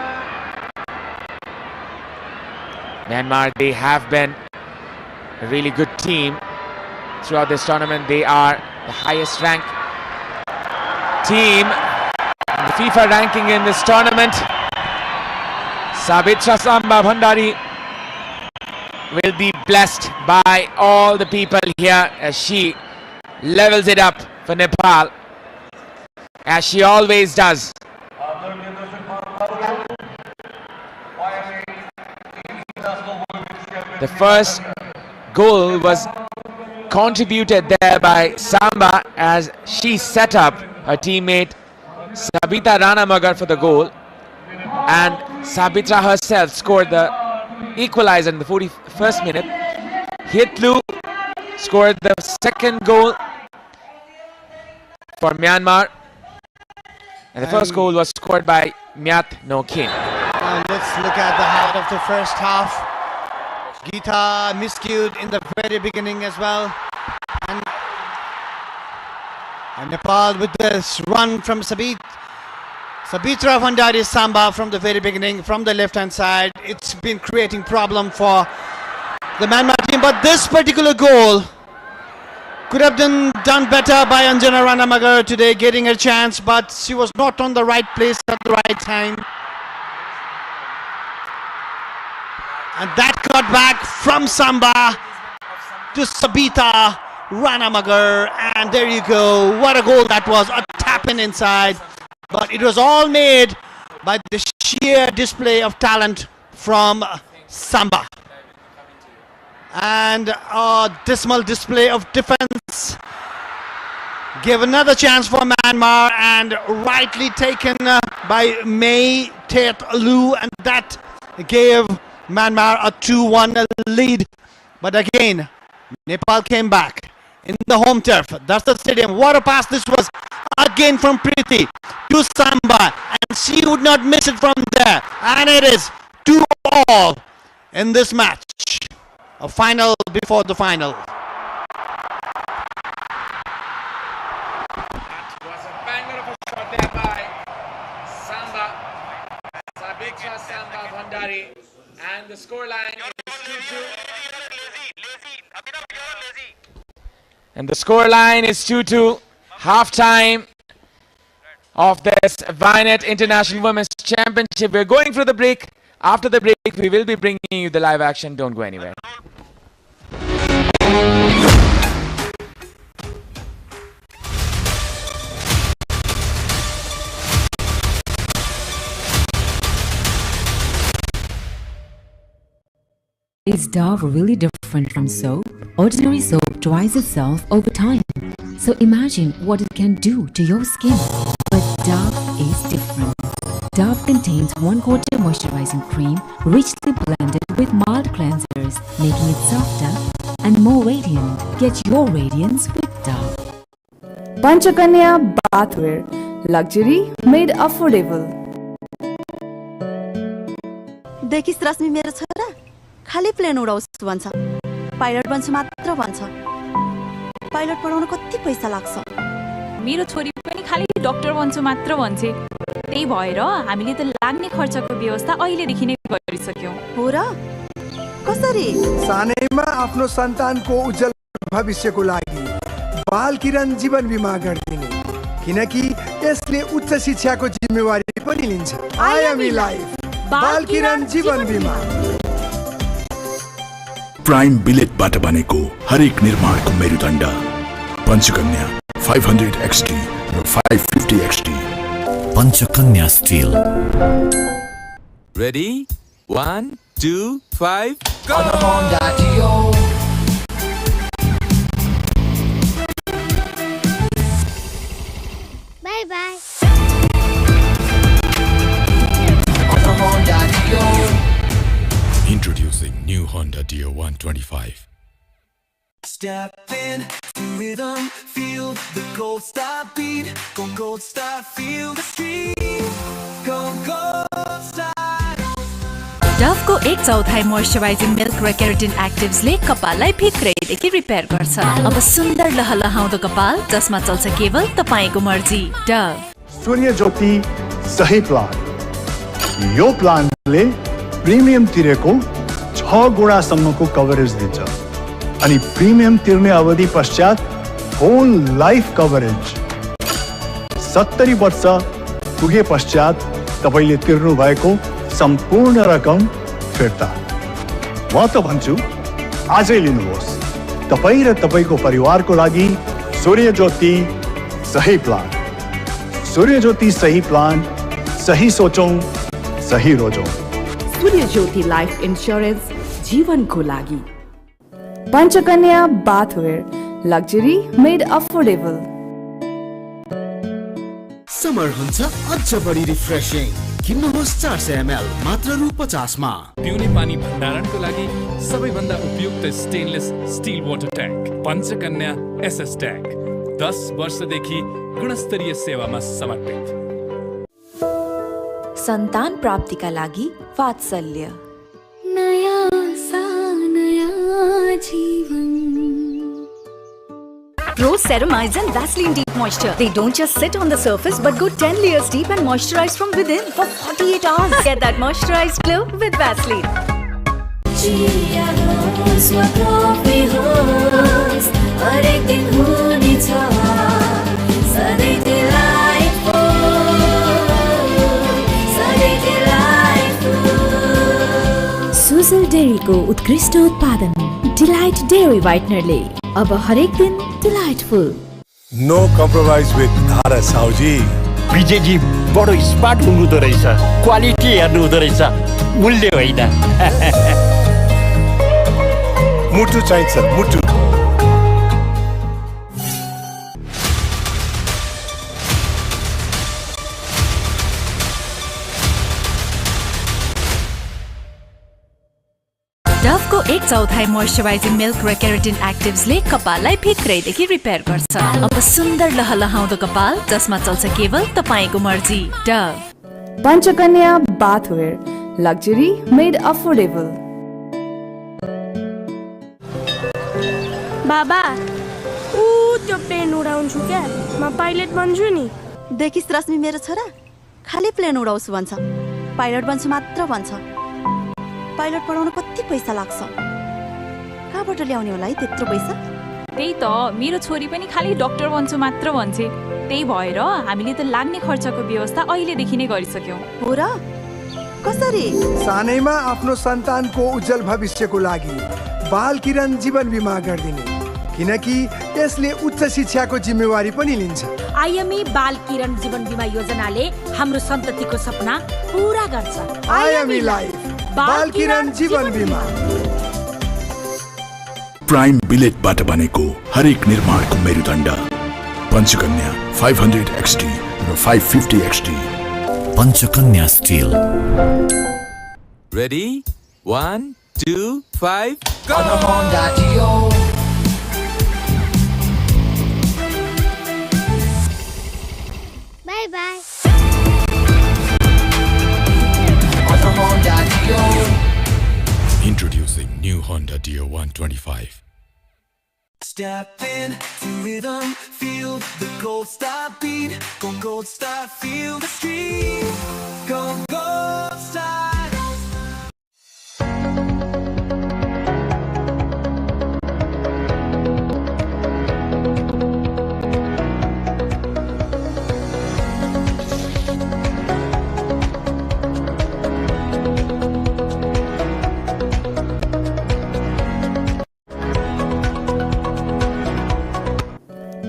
Myanmar, they have been a really good team throughout this tournament. They are the highest ranked team in the FIFA ranking in this tournament. Sabitra Samba Bhandari will be blessed by all the people here as she levels it up for Nepal, as she always does. The first goal was contributed there by Samba as she set up her teammate Sabita Ranamagar for the goal, and Sabitra herself scored the equalizer in the 41st minute. Hitlu scored the second goal for Myanmar, and the first goal was scored by Myat No Kin. And let's look at the heart of the first half. Geeta miscued in the very beginning as well. And Nepal with this run from Sabitra Bhandari Samba from the very beginning, from the left hand side. It's been creating problem for the Myanmar team, but this particular goal could have done better by Anjana Ranamagar today, getting a chance, but she was not on the right place at the right time. And that got back from Samba to Sabita Ranamagar, and there you go. What a goal that was, a tap-in inside. But it was all made by the sheer display of talent from Samba. And a dismal display of defense gave another chance for Myanmar, and rightly taken by May Tet Lu, and that gave Myanmar a 2-1 lead. But again, Nepal came back in the home turf. That's the stadium. What a pass this was again from Preeti to Samba, and she would not miss it from there. And it is 2-all in this match. A final before the final. That was a banger of a shot there by Samba, Sabitra Samba Bhandari, and the scoreline is 2-2. And the score line is 2-2. Half time of this Vinet International Women's Championship. We're going for the break. After the break, we will be bringing you the live action. Don't go anywhere. Is Dove really different from soap? Ordinary soap dries itself over time. So imagine what it can do to your skin. But Dove is different. Dove contains 1/4 moisturizing cream richly blended with mild cleansers, making it softer and more radiant. Get your radiance with Dove. Panchakanya bathwear, luxury made affordable. देखिस् रश्मि मेरो छोरा खाली plane उडाउँछु भन्छ pilot बन्छु मात्र भन्छ pilot पढाउन कति पैसा लाग्छ मेरो छोरी पनि खाली डाक्टर बन्छु मात्र भन्छे त्यही भएर हामीले त लाग्ने खर्चको व्यवस्था अहिलेदेखि नै गरिसक्यौं हो र कसरी सानैमा आफ्नो सन्तानको उज्जवल भविष्यको लागि बाल किरण जीवन बीमा गरिदिने किनकि यसले उच्च शिक्षाको जिम्मेवारी पनि लिन्छ आइएमई लाइफ बाल किरण जीवन बीमा प्राइम बिलेटबाट बनेको हरेक निर्माणको मेरुदण्ड Panchakanya 500 XT raw 550 XT Panchakanya still Ready? 1, 2, 5, go! Bye bye. Introducing new Honda Dio 125. Step in to rhythm, feel the gold star beat. Go gold star, feel the street. Go gold star. Dove को 1/4 moisturising milk र keratin एक्टिभ्सले कपाललाई भित्रैदेखि repair गर्छ अब सुन्दर लहलहाउँदो कपाल जसमा चल्छ केवल तपाईको मर्जी डभ सूर्य ज्योति सही प्लान यो प्लानले प्रिमियम तिरेको 6 गुणासम्मको कभरेज दिन्छ अनि प्रिमियम तिर्ने अवधि पश्चात होल लाइफ कभरेज 70 वर्ष पुगे पश्चात तपाईले तिर्नु भएको सम्पूर्ण रकम फिर्ता म त भन्छु आजै लिनुहोस् तपाई र तपाईको परिवारको लागि सूर्य ज्योति सही प्लान सूर्य ज्योति सही प्लान सही सोचौं सही रोजौं सूर्य ज्योति लाइफ इन्स्योरेन्स जीवनको लागि Panchakanya bathwear, luxury made affordable. Summer हुन्छ अझ बढी रिफ्रेशिङ किन्नुहोस् 400 ml मात्र रु 50 मा पिउने पानी भण्डारणको लागि सबैभन्दा उपयुक्त stainless steel water tank Panchakanya SS tank 10 वर्षदेखि गुणस्तरीय सेवामा समर्पित सन्तान प्राप्तिका लागि वात्सल्य Pro Ceramides and Vaseline Deep Moisture. They don't just sit on the surface but go 10 layers deep and moisturize from within for 48 hours. Get that moisturized glow with Vaseline. Sujal डेरीको उत्कृष्ट उत्पादन delight dairy व्हाइटनरले अब हरेक दिन delightful no compromise with धारा साउजी विजयजी बडो smart हुनुहुँदो रहेछ quality हेर्नु हुँदो रहेछ मूल्य होइन मुटु चाहिन्छ मुटु डभ को 1/4 मोइस्चराइजिङ मिल्क र केराटिन एक्टिभ्सले कपाललाई भित्रैदेखि रिपेयर गर्छ अब सुन्दर लहलहाउँदो कपाल जसमा चल्छ केवल तपाईको मर्जी dove Panchakanya bathwear, luxury made affordable. बाबा त्यो प्लेन उडाउँछु क्या म पाइलट बन्छु नि देखिस् रश्मि मेरो छोरा खाली प्लेन उडाउँछु भन्छ पाइलट बन्छु मात्र भन्छ पाइलट पढाउन कति पैसा लाग्छ कहाँबाट ल्याउने होला है त्यत्रो पैसा त्यही त मेरो छोरी पनि खालि डाक्टर बन्छु मात्र भन्छे। त्यही भएर हामीले त लाग्ने खर्चको व्यवस्था अहिलेदेखि नै गरिसक्यौँ। हो र? कसरी? सानैमा आफ्नो सन्तानको उज्जवल भविष्यको लागि बाल किरण जीवन बिमा गरिदिने, किनकि यसले उच्च शिक्षाको जिम्मेवारी पनि लिन्छ। आइएमई बाल किरण जीवन बिमा योजनाले हाम्रो सन्ततिको सपना पूरा गर्छ। आइएमई लाइफ बाल किरण जीवन बिमा। प्राइम बिलेटबाट बनेको हरेक निर्माणको मेरुदण्ड Panchakanya 500 XT raw 550 XT। Panchakanya still. Ready? 1, 2, 5, go! On a Honda Dio. Bye bye. On a Honda Dio. Introducing new Honda Dio 125. Step in to rhythm, feel the gold star beat. Go gold star, feel the street. Go gold star.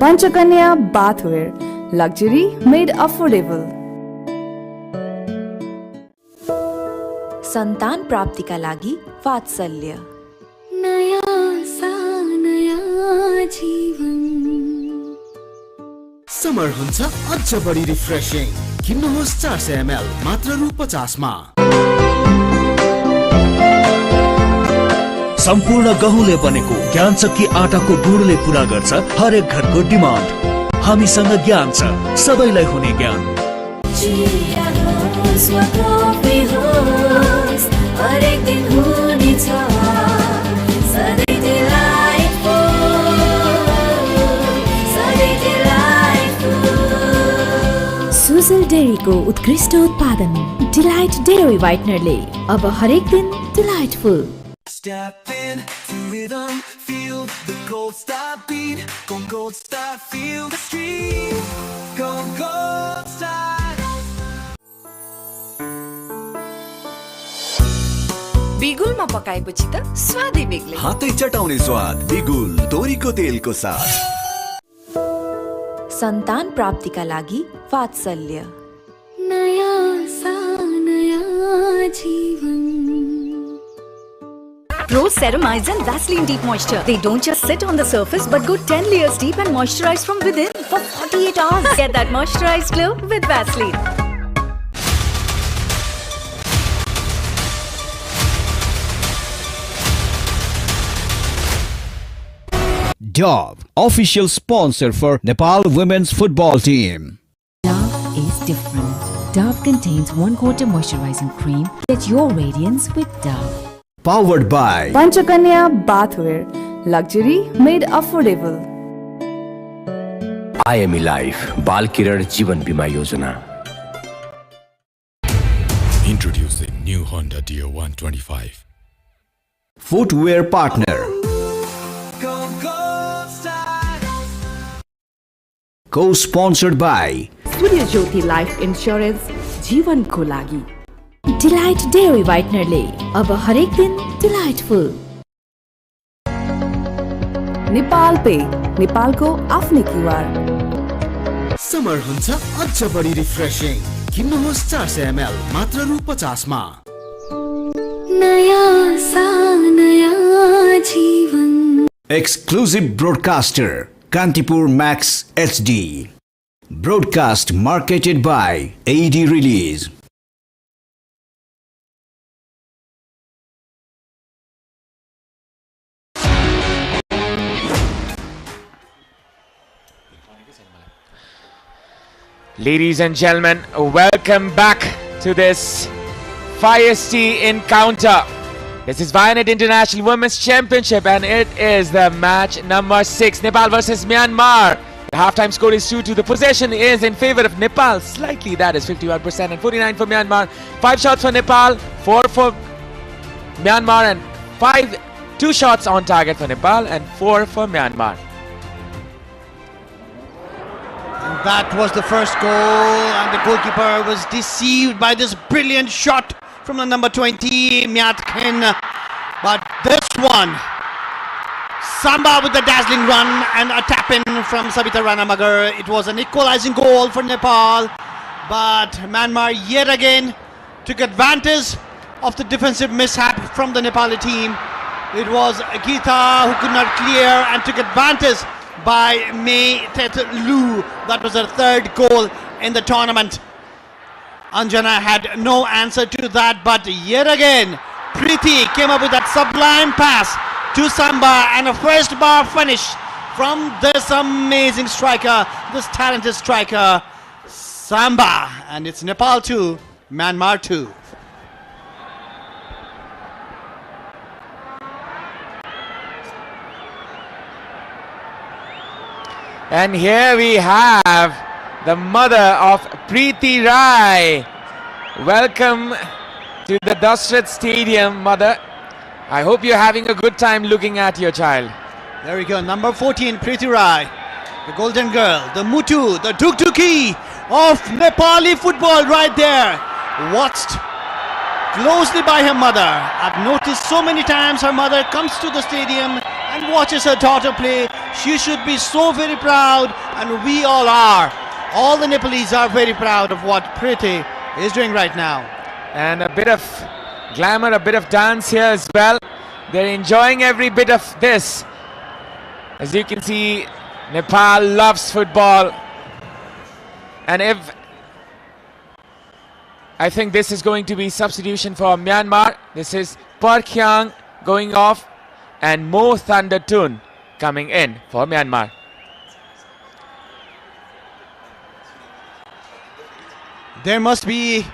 Panchakanya bathware, luxury made affordable. सन्तान प्राप्तिका लागि वात्सल्य। नयाँ सा नयाँ जीवन। Summer हुन्छ अझ बढी रिफ्रेशिङ। किन्नुहोस् 400 ml मात्र रु 50 मा। सम्पूर्ण गहुँले बनेको ज्ञान चक्की आटाको गुणले पूरा गर्छ हरेक घरको डिमान्ड। हामीसँग ज्ञान छ, सबैलाई हुने ज्ञान। हरेक दिन हुनेछ सधैँ delightful। सुजल डेरीको उत्कृष्ट उत्पादन डिलाइट डेयरी व्हाइटनरले अब हरेक दिन delightful. Step in to rhythm, feel the gold star beat. Go gold star, feel the street. Go gold star. बिगुलमा पकाएपछि त स्वादै बेग्लै। हातै चटाउने स्वाद बिगुल तोरीको तेलको साथ। सन्तान प्राप्तिका लागि वात्सल्य। नयाँ सा नयाँ जीवन। Pro Ceramides and Vaseline Deep Moisture. They don't just sit on the surface but go 10 layers deep and moisturize from within for 48 hours. Get that moisturized glow with Vaseline. Dove, official sponsor for Nepal women's football team. Dove is different. Dove contains 1/4 moisturizing cream. Get your radiance with Dove. Powered by Panchakanya bathware, luxury made affordable. IME Life बाल किरण जीवन बीमा योजना। Introducing new Honda Dio 125. footwear partner. Go gold star. Co-sponsored by Surya Jyoti life insurance जीवनको लागि। Delight dairy व्हाइटनरले अब हरेक दिन delightful. Nepal पे, नेपालको आफ्नै क्युआर। समर हुन्छ अझ बढी रिफ्रेशिङ। किन्नुहोस् 400 ml मात्र रु 50 मा। नयाँ सा नयाँ जीवन। exclusive broadcaster Kantipur Max HD. Broadcast marketed by AD Release. Ladies and gentlemen, welcome back to this feisty encounter. This is Vianet International Women's Championship and it is the match number 6, Nepal versus Myanmar. The halftime score is 2-2. The possession is in favor of Nepal, slightly, that is 51% and 49 for Myanmar. 5 shots for Nepal, 4 for Myanmar and 2 shots on target for Nepal and 4 for Myanmar. That was the first goal, and the goalkeeper was deceived by this brilliant shot from the number 20, Myat Khin. But this one, Samba with the dazzling run and a tap-in from Sabita Ranamagar. It was an equalizing goal for Nepal, but Myanmar yet again took advantage of the defensive mishap from the Nepali team. It was Geeta who could not clear and took advantage by Mei Tet Lu. That was her third goal in the tournament. Anjana had no answer to that, but yet again Preeti came up with that sublime pass to Samba and a first bar finish from this amazing striker, this talented striker Samba. And it's Nepal 2, Myanmar 2. And here we have the mother of Preeti Rai. Welcome to the Dashrath Stadium, mother. I hope you're having a good time looking at your child. There we go, number 14, Preeti Rai, the golden girl, the Mutu, the Tuktuki of Nepali football right there. Watched closely by her mother. I've noticed so many times her mother comes to the stadium and watches her daughter play. She should be so very proud, and we all are. All the Nepalese are very proud of what Preeti is doing right now. And a bit of glamour, a bit of dance here as well. They're enjoying every bit of this. As you can see, Nepal loves football. And I think this is going to be substitution for Myanmar. This is Parkhyang going off and Mo Thundertun coming in for Myanmar. There must be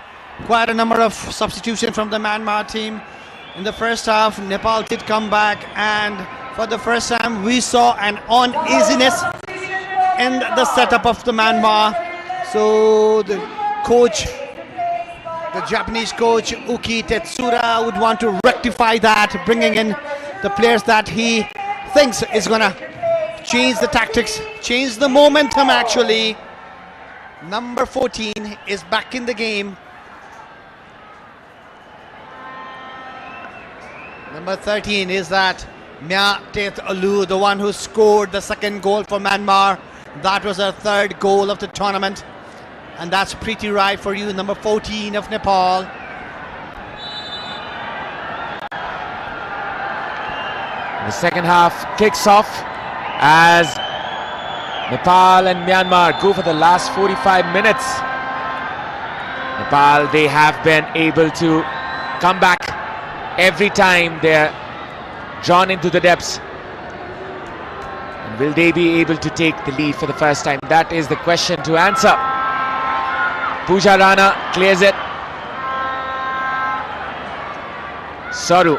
quite a number of substitutions from the Myanmar team. In the first half, Nepal did come back, and for the first time we saw an uneasiness in the setup of the Myanmar. So the coach, the Japanese coach Uki Tetsura, would want to rectify that, bringing in the players that he thinks is gonna change the tactics, change the momentum actually. Number 14 is back in the game. Number 13 is that Mya Tet Alu, the one who scored the second goal for Myanmar. That was her third goal of the tournament. And that's Preeti Rai for you, number 14 of Nepal. The second half kicks off as Nepal and Myanmar go for the last 45 minutes. Nepal, they have been able to come back every time they're drawn into the depths. And will they be able to take the lead for the first time? That is the question to answer. Pooja Rana clears it. Saru.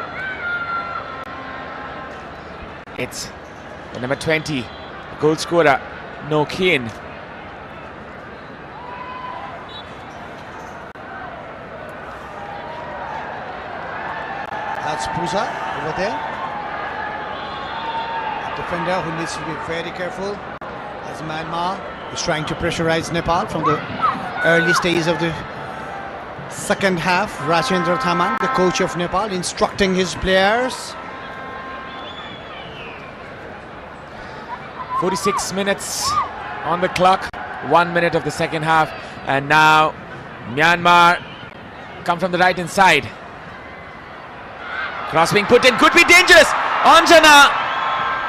It's the number 20, the goal scorer, No Khin. That's Pooja over there. A defender who needs to be very careful, as Myanmar is trying to pressurize Nepal from the early stage of the second half. Rajendra Thaman, the coach of Nepal, instructing his players. 46 minutes on the clock, 1 minute of the second half, and now Myanmar come from the right hand side. Cross being put in, could be dangerous. Anjana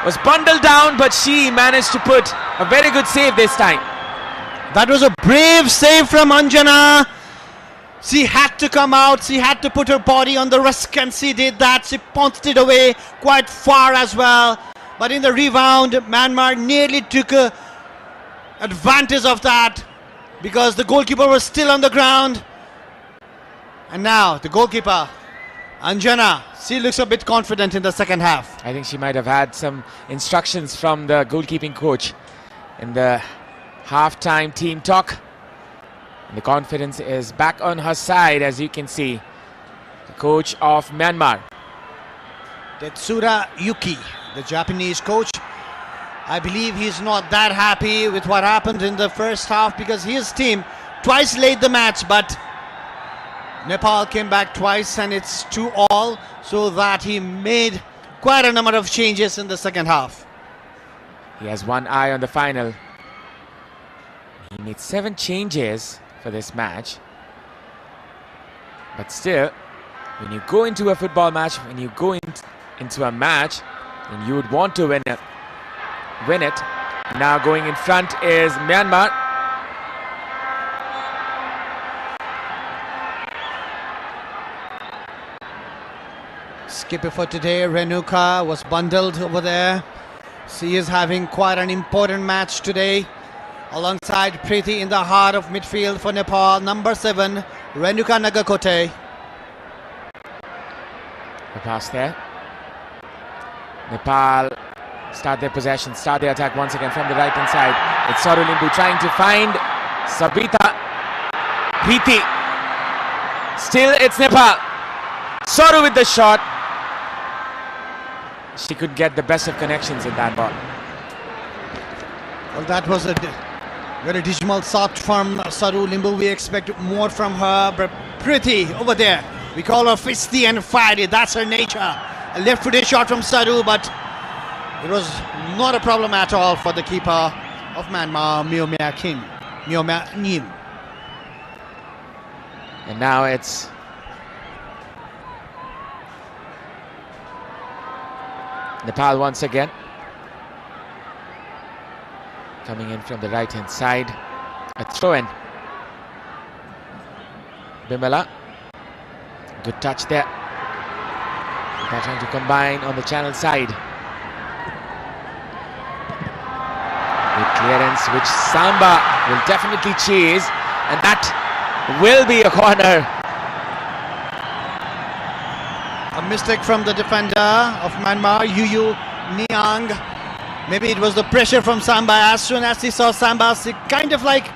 was bundled down, but she managed to put a very good save this time. That was a brave save from Anjana. She had to come out, she had to put her body on the risk, and she did that. She pounced it away quite far as well. But in the rebound, Myanmar nearly took advantage of that because the goalkeeper was still on the ground. And now the goalkeeper, Anjana, she looks a bit confident in the second half. I think she might have had some instructions from the goalkeeping coach in the halftime team talk. And the confidence is back on her side, as you can see. The coach of Myanmar, Tetsura Yuki, the Japanese coach, I believe he's not that happy with what happened in the first half because his team twice led the match, but Nepal came back twice and it's 2-2, so that he made quite a number of changes in the second half. He has one eye on the final. He made 7 changes for this match. But still, when you go into a football match, when you go into a match, then you would want to win it. Now going in front is Myanmar. Skipper for today, Renuka, was bundled over there. She is having quite an important match today. Alongside Preeti in the heart of midfield for Nepal, number 7, Renuka Nagakote. The pass there. Nepal start their possession, start their attack once again from the right hand side. It's Saru Limbu trying to find Sabita. Preeti. Still it's Nepal. Saru with the shot. She could get the best of connections in that ball. Well, that was a very dismal shot from Saru Limbu. We expect more from her, but Preeti over there. We call her fisty and fiery. That's her nature. A left-footed shot from Saru, but it was not a problem at all for the keeper of Myanmar, Myo Kim. And now it's Nepal once again. Coming in from the right-hand side. A throw-in. Bimala. Good touch there. They're trying to combine on the channel side. Good clearance, which Samba will definitely chase, and that will be a corner. A mistake from the defender of Myanmar, Yuyu Niang. Maybe it was the pressure from Samba. As soon as he saw Samba, he kind of like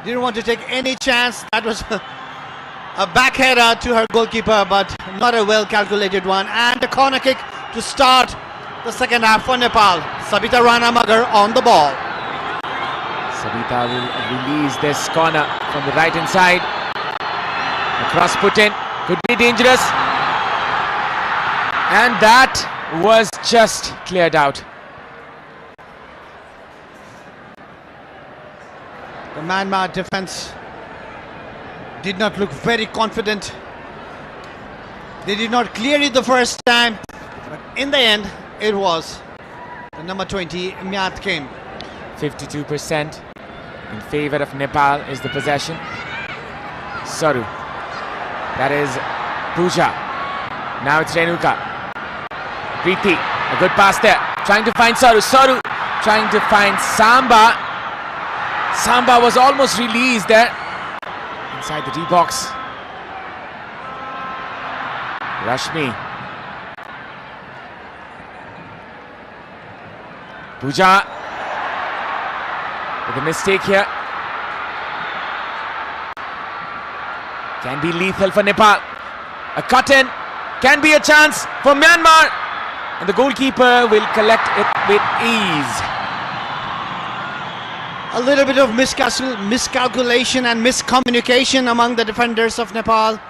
didn't want to take any chance. That was a backheader to her goalkeeper, but not a well calculated one. And a corner kick to start the second half for Nepal. Sabita Rana Magar on the ball. Sabita will release this corner from the right hand side. The cross put in, could be dangerous. And that was just cleared out. The Myanmar defense did not look very confident. They did not clear it the first time, but in the end, it was the number 20, Myat Kim. 52% in favor of Nepal is the possession. Saru. That is Pooja. Now it's Renuka. Preeti. A good pass there. Trying to find Saru. Saru trying to find Samba. Samba was almost released there. Inside the D box. Rashmi. Pooja with a mistake here. Can be lethal for Nepal. A cut in. Can be a chance for Myanmar. And the goalkeeper will collect it with ease. A little bit of miscalculation and miscommunication among the defenders of Nepal.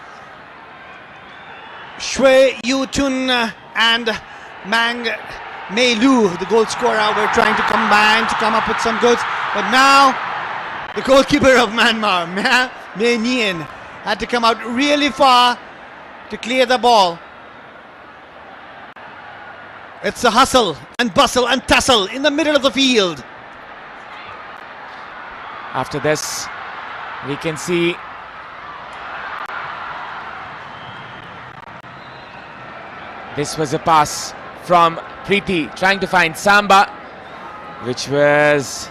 Shwe Yutun and Mang Mei Lu, the goal scorer, were trying to combine to come up with some goods. But now, the goalkeeper of Myanmar, Mei Nien, had to come out really far to clear the ball. It's a hustle and bustle and tussle in the middle of the field. After this, we can see this was a pass from Preeti trying to find Samba, which was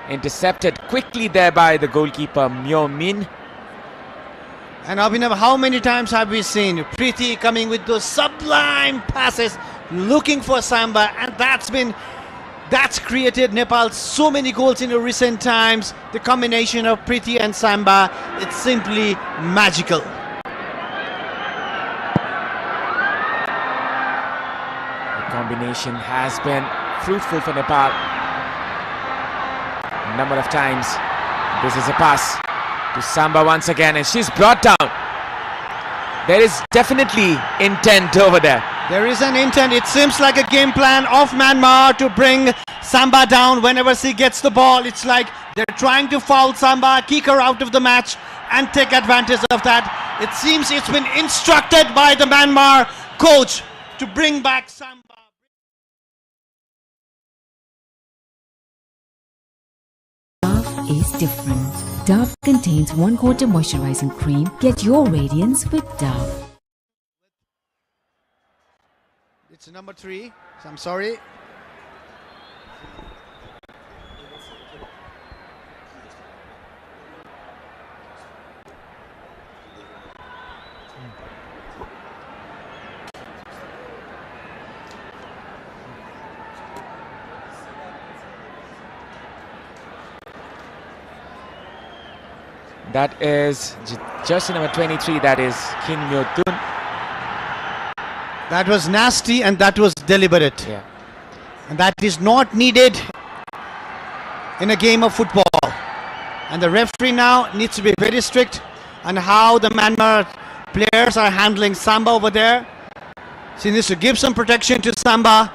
intercepted quickly there by the goalkeeper Myo Min. And Abhinav, how many times have we seen Preeti coming with those sublime passes, looking for Samba, and that's created Nepal so many goals in the recent times. The combination of Preeti and Samba, it's simply magical. The combination has been fruitful for Nepal. number of times. This is a pass to Samba once again, and she's brought down. There is definitely intent over there. There is an intent. It seems like a game plan of Myanmar to bring Samba down whenever she gets the ball. It's like they're trying to foul Samba, kick her out of the match, and take advantage of that. It seems it's been instructed by the Myanmar coach to bring back Samba. Dove is different. Dove contains 1/4 moisturizing cream. Get your radiance with Dove. It's number 3. So I'm sorry. That is jersey number 23. That is Kim Myo-tun. That was nasty and that was deliberate. Yeah. And that is not needed in a game of football. And the referee now needs to be very strict on how the Myanmar players are handling Samba over there. She needs to give some protection to Samba.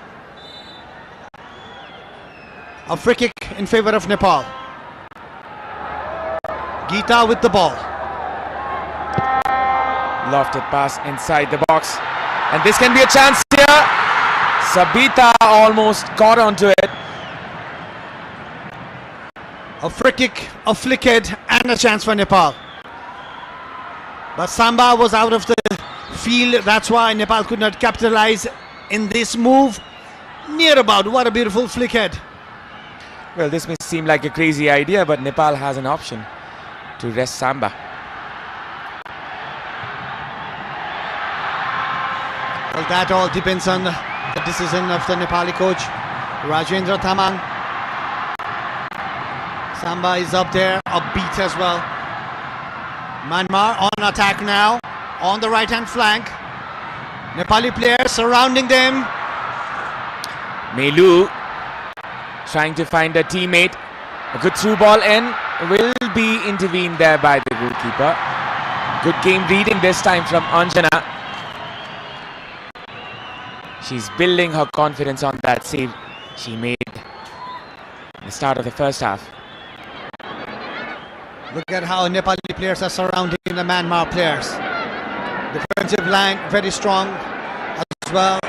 A free kick in favor of Nepal. Geeta with the ball. Lofted pass inside the box. And this can be a chance here. Sabita almost got onto it. A free kick, a flickhead, and a chance for Nepal. But Samba was out of the field. That's why Nepal could not capitalize in this move. Near about. What a beautiful flickhead. Well, this may seem like a crazy idea, but Nepal has an option to rest Samba. Well, that all depends on the decision of the Nepali coach, Rajendra Thamang. Samba is up there, upbeat as well. Myanmar on attack now, on the right-hand flank. Nepali players surrounding them. Melu trying to find a teammate. A good through ball in, will be intervened there by the goalkeeper. Good game reading this time from Anjana. She's building her confidence on that save she made at the start of the first half. Look at how Nepali players are surrounding the Myanmar players. Defensive line very strong as well.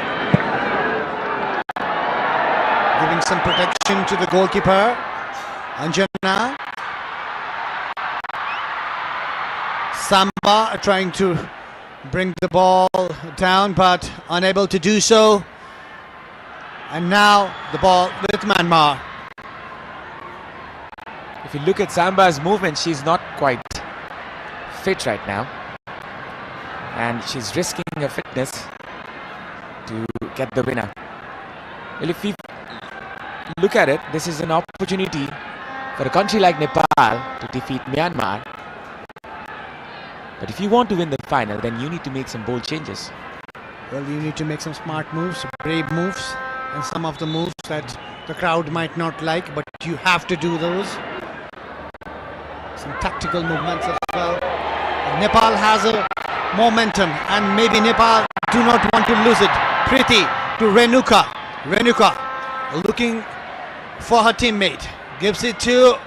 Giving some protection to the goalkeeper, Anjana. Samba trying to bring the ball down but unable to do so. And now the ball with Myanmar. If you look at Samba's movement, she's not quite fit right now. And she's risking her fitness to get the winner. Well, if we look at it, this is an opportunity for a country like Nepal to defeat Myanmar. But if you want to win the final, then you need to make some bold changes. Well, you need to make some smart moves, brave moves, and some of the moves that the crowd might not like, but you have to do those. Some tactical movements as well. Nepal has a momentum, and maybe Nepal do not want to lose it. Priti to Renuka. Renuka looking for her teammate. Gives it to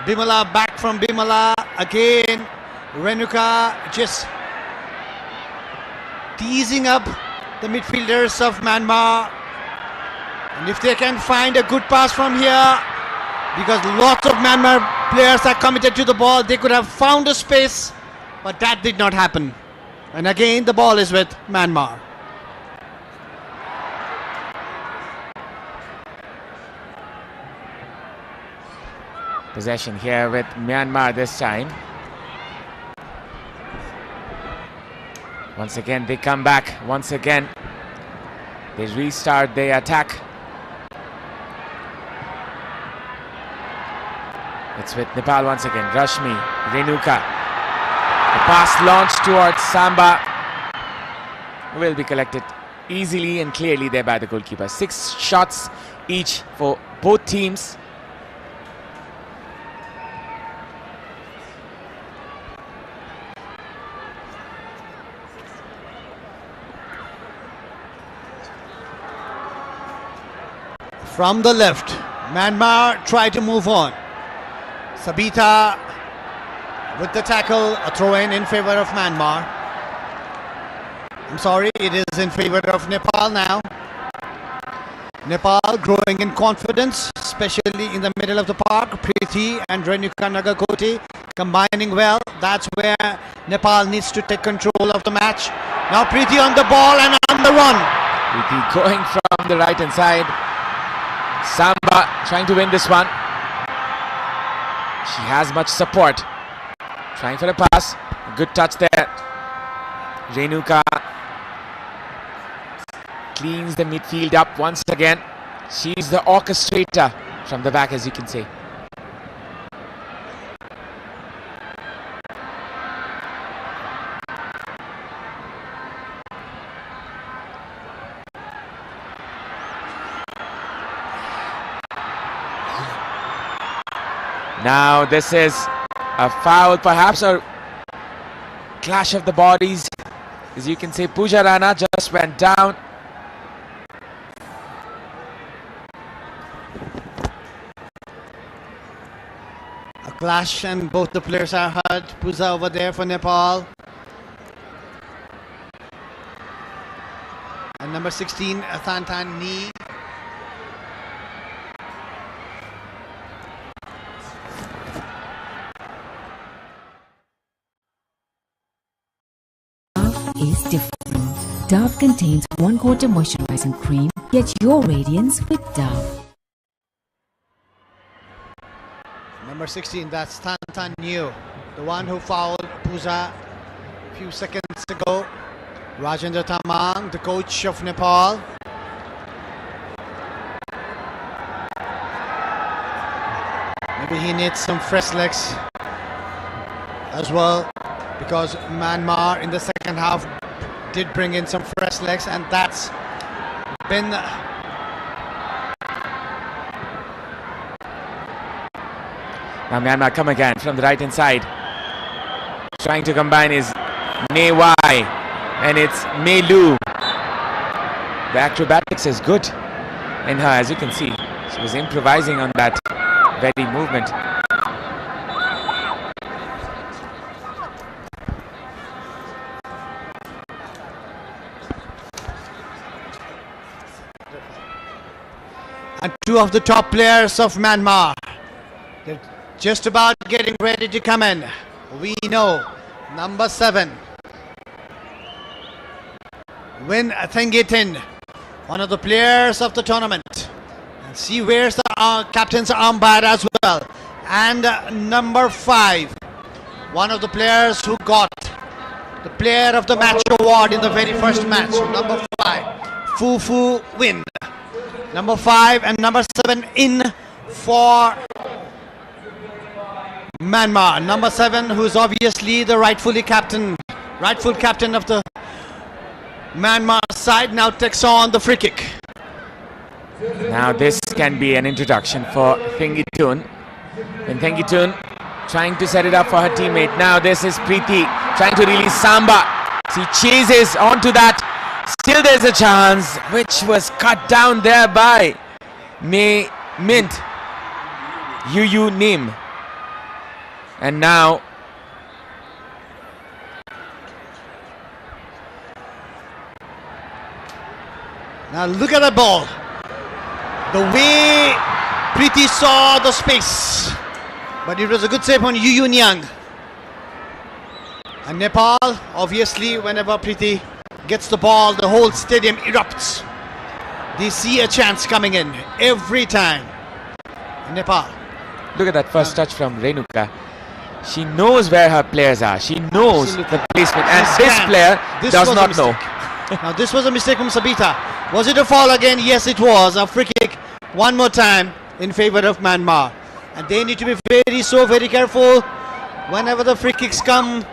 Bimala, back from Bimala again. Renuka just teasing up the midfielders of Myanmar. And if they can find a good pass from here, because lots of Myanmar players are committed to the ball, they could have found a space, but that did not happen. And again, the ball is with Myanmar. Possession here with Myanmar this time. Once again they come back. Once again they restart their attack. It's with Nepal once again. Rashmi, Renuka. The pass launched towards Samba will be collected easily and clearly there by the goalkeeper. 6 shots each for both teams. From the left, Myanmar try to move on. Sabita with the tackle, a throw-in in favor of Myanmar. I'm sorry, it is in favor of Nepal now. Nepal growing in confidence, especially in the middle of the park. Preeti and Renuka Nagakoti combining well. That's where Nepal needs to take control of the match. Now Preeti on the ball and on the run. Preeti going from the right hand side. Samba trying to win this one. She has much support. Trying for a pass. Good touch there. Renuka cleans the midfield up once again. She's the orchestrator from the back, as you can see. Now this is a foul perhaps, or clash of the bodies. As you can see, Pooja Rana just went down. A clash and both the players are hurt. Pooja over there for Nepal. And number 16, Thantan Ni. Is different. Dove contains 1/4 moisturizing cream. Get your radiance with Dove. Number 16, that's Thantan New, the one who fouled Pooja a few seconds ago. Rajendra Tamang, the coach of Nepal. Maybe he needs some fresh legs as well, because Myanmar in the second half did bring in some fresh legs, and that's been now Myanmar come again from the right hand side. Trying to combine is Mei Wai and it's Mei Lu. The acrobatics is good in her, as you can see. She was improvising on that very movement. and two of the top players of Myanmar. They're just about getting ready to come in. We know number 7, Win Thengitin, one of the players of the tournament. And she wears the captain's armband as well. And number 5, one of the players who got the player of the match award in the very first match. Number 5, Fufu Win. Number 5 and number 7 in for Myanmar. Number 7, who is obviously the rightful captain of the Myanmar side, now takes on the free kick. Now this can be an introduction for Thengitun. And Thengitun trying to set it up for her teammate. Now this is Preeti trying to release Samba. She chases onto that. Still there's a chance, which was cut down there by May Mint Yu Nim. And now look at the ball. The way Preeti saw the space, but it was a good save on Yu Nyang. And Nepal, obviously, whenever Preeti gets the ball, the whole stadium erupts. They see a chance coming in every time. Nepal. Look at that first touch from Renuka. She knows where her players are. She knows the placement, and this player does not know. Now this was a mistake from Sabita. Was it a foul again? Yes, it was. A free kick one more time in favor of Myanmar. And they need to be very careful whenever the free kicks come.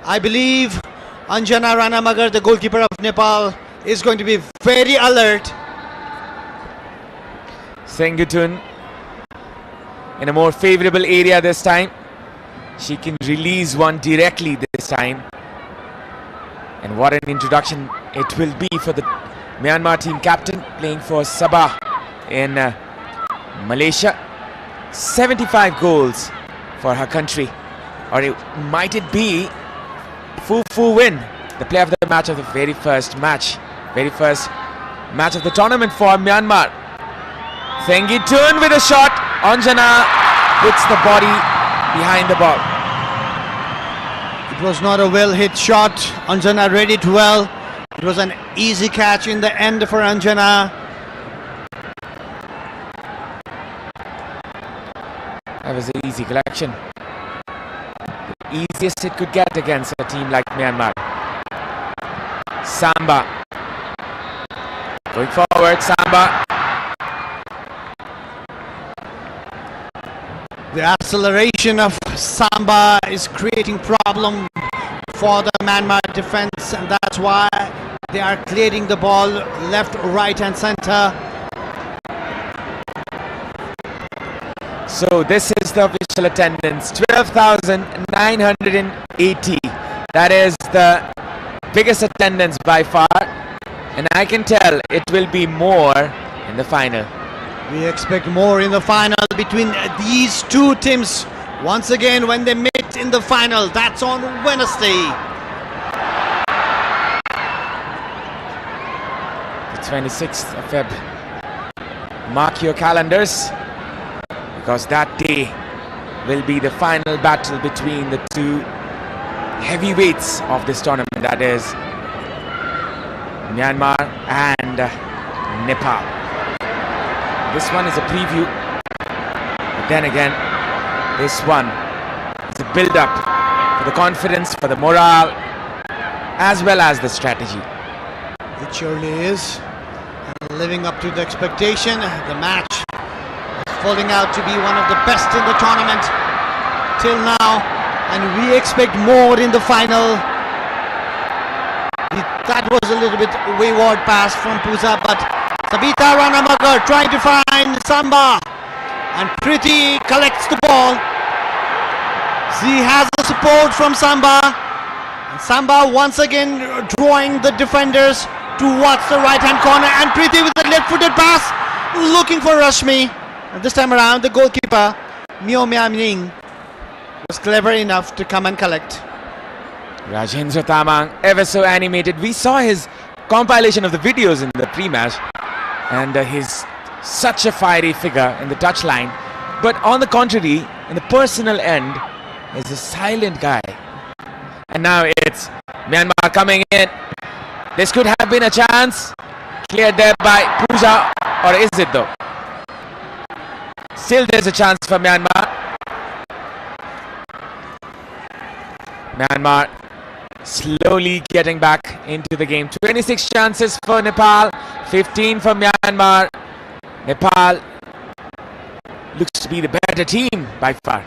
I believe Anjana Ranamagar, the goalkeeper of Nepal, is going to be very alert. Thengitun in a more favorable area this time. She can release one directly this time. And what an introduction it will be for the Myanmar team captain playing for Sabah in Malaysia. 75 goals for her country. Or might it be Fu Win, the player of the match of the very first match of the tournament for Myanmar. Thengi Tun with a shot. Anjana puts the body behind the ball. It was not a well hit shot. Anjana read it well. It was an easy catch in the end for Anjana. That was an easy collection. The easiest it could get against a team like Myanmar. Samba. Going forward, Samba. The acceleration of Samba is creating problem for the Myanmar defense, and that's why they are clearing the ball left, right and center. So this is the official attendance, 12,980. That is the biggest attendance by far, and I can tell it will be more in the final. We expect more in the final between these two teams. Once again, when they meet in the final, that's on Wednesday. The 26th of Feb. Mark your calendars, because that day will be the final battle between the two heavyweights of this tournament, that is Myanmar and Nepal. This one is a preview, but then again, this one is a build-up for the confidence, for the morale, as well as the strategy. It surely is. And living up to the expectation, the match is falling out to be one of the best in the tournament till now, and we expect more in the final. That was a little bit wayward pass from Puja, but Sabita Ranamagar trying to find Samba, and Priti collects the ball. She has the support from Samba, and Samba once again drawing the defenders towards the right hand corner, and Priti with the left footed pass looking for Rashmi, and this time around the goalkeeper Myo Myaning was clever enough to come and collect. Rajendra Tamang, ever so animated. We saw his compilation of the videos in the pre-match, and he's such a fiery figure in the touchline, but on the contrary, in the personal end, he's a silent guy. And now it's Myanmar coming in. This could have been a chance, cleared there by Puja, or is it though? Still there's a chance for Myanmar. Myanmar slowly getting back into the game. 26 chances for Nepal, 15 for Myanmar. Nepal looks to be the better team by far.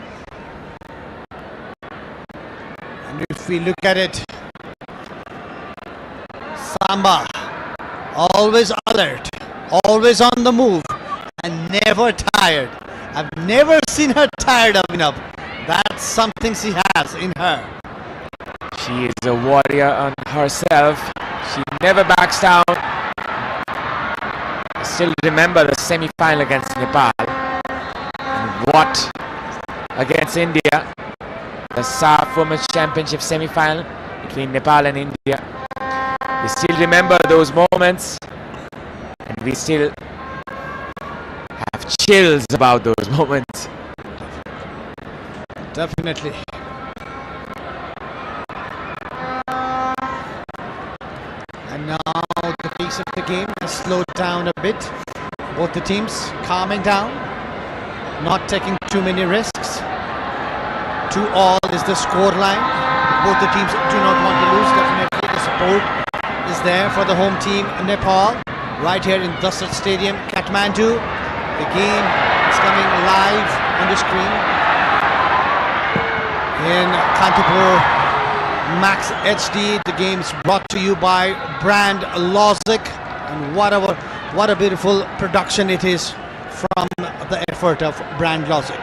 And if we look at it, Samba, always alert, always on the move, and never tired. I've never seen her tired enough. That's something she has in her. She is a warrior on herself. She never backs down. I still remember the semi-final against Nepal. And what against India? The SAF Women's Championship semi-final between Nepal and India. We still remember those moments, and we still have chills about those moments. Definitely. And now the pace of the game has slowed down a bit. Both the teams calming down, not taking too many risks. 2-all is the score line. Both the teams do not want to lose. Definitely the support is there for the home team Nepal, right here in Dasrat Stadium, Kathmandu. The game is coming live on the screen in Kantipur Max HD. The game is brought to you by Brand Logic, and what a beautiful production it is from the effort of Brand Logic.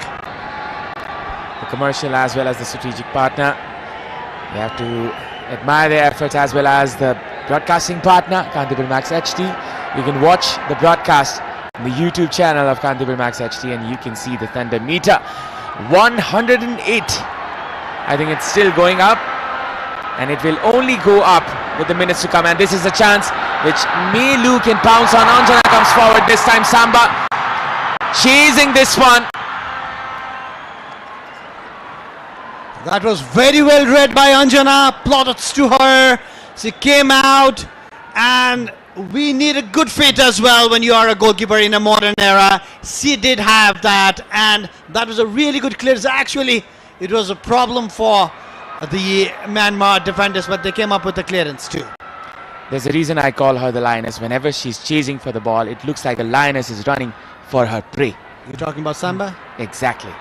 The commercial as well as the strategic partner. We have to admire their efforts, as well as the broadcasting partner, Kantipur Max HD. You can watch the broadcast the YouTube channel of Kantipur Max HD, and you can see the Thunder meter. 108. I think it's still going up, and it will only go up with the minutes to come. And this is a chance which Melu can pounce on. Anjana comes forward this time. Samba chasing this one. That was very well read by Anjana. Plaudits to her. She came out, and we need a good fit as well when you are a goalkeeper in a modern era. She did have that, and that was a really good clearance. Actually, it was a problem for the Myanmar defenders, but they came up with the clearance too. There's a reason I call her the lioness. Whenever she's chasing for the ball, it looks like a lioness is running for her prey. You're talking about Samba? Exactly.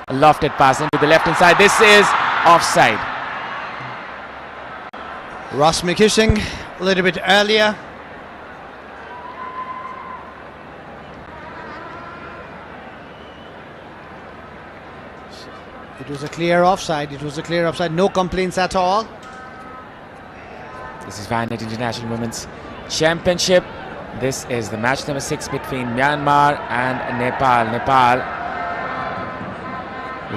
A lofted pass into the left hand side. This is offside. Rashmi kissing a little bit earlier. It was a clear offside. It was a clear offside. No complaints at all. This is Vinenet International Women's Championship. This is the match number 6 between Myanmar and Nepal. Nepal,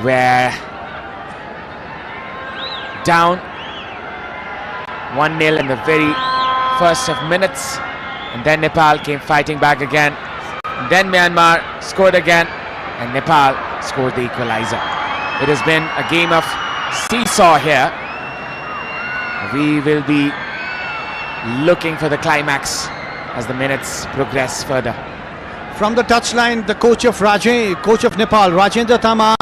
were down 1-0 in the very first of minutes, and then Nepal came fighting back again. And then Myanmar scored again, and Nepal scored the equalizer. It has been a game of seesaw here. We will be looking for the climax as the minutes progress further. From the touchline, the coach of Nepal, Rajendra Tamang,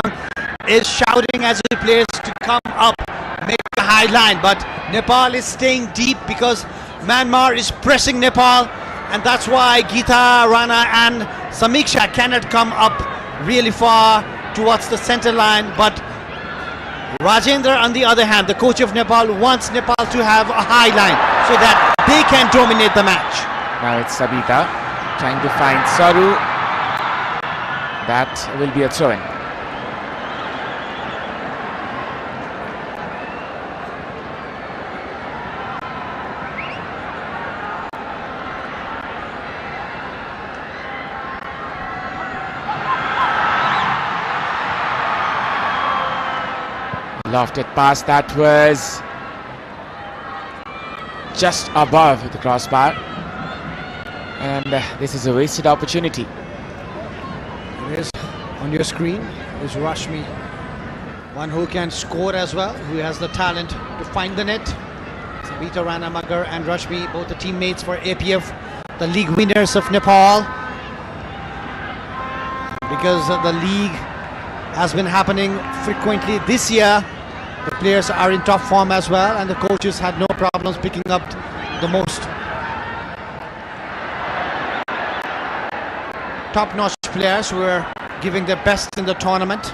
is shouting as he plays to come up, make the high line. But Nepal is staying deep because Myanmar is pressing Nepal, and that's why Geeta, Rana and Samiksha cannot come up really far towards the center line. But Rajendra, on the other hand, the coach of Nepal, wants Nepal to have a high line so that they can dominate the match. Now it's Sabita trying to find Saru. That will be a throw-in. Lofted pass that was just above the crossbar, and this is a wasted opportunity. It is on your screen is Rashmi, one who can score as well, who has the talent to find the net. Sabita Rana Magar and Rashmi, both the teammates for APF, the league winners of Nepal. Because the league has been happening frequently this year, the players are in top form as well, and the coaches had no problems picking up the most top-notch players who are giving their best in the tournament.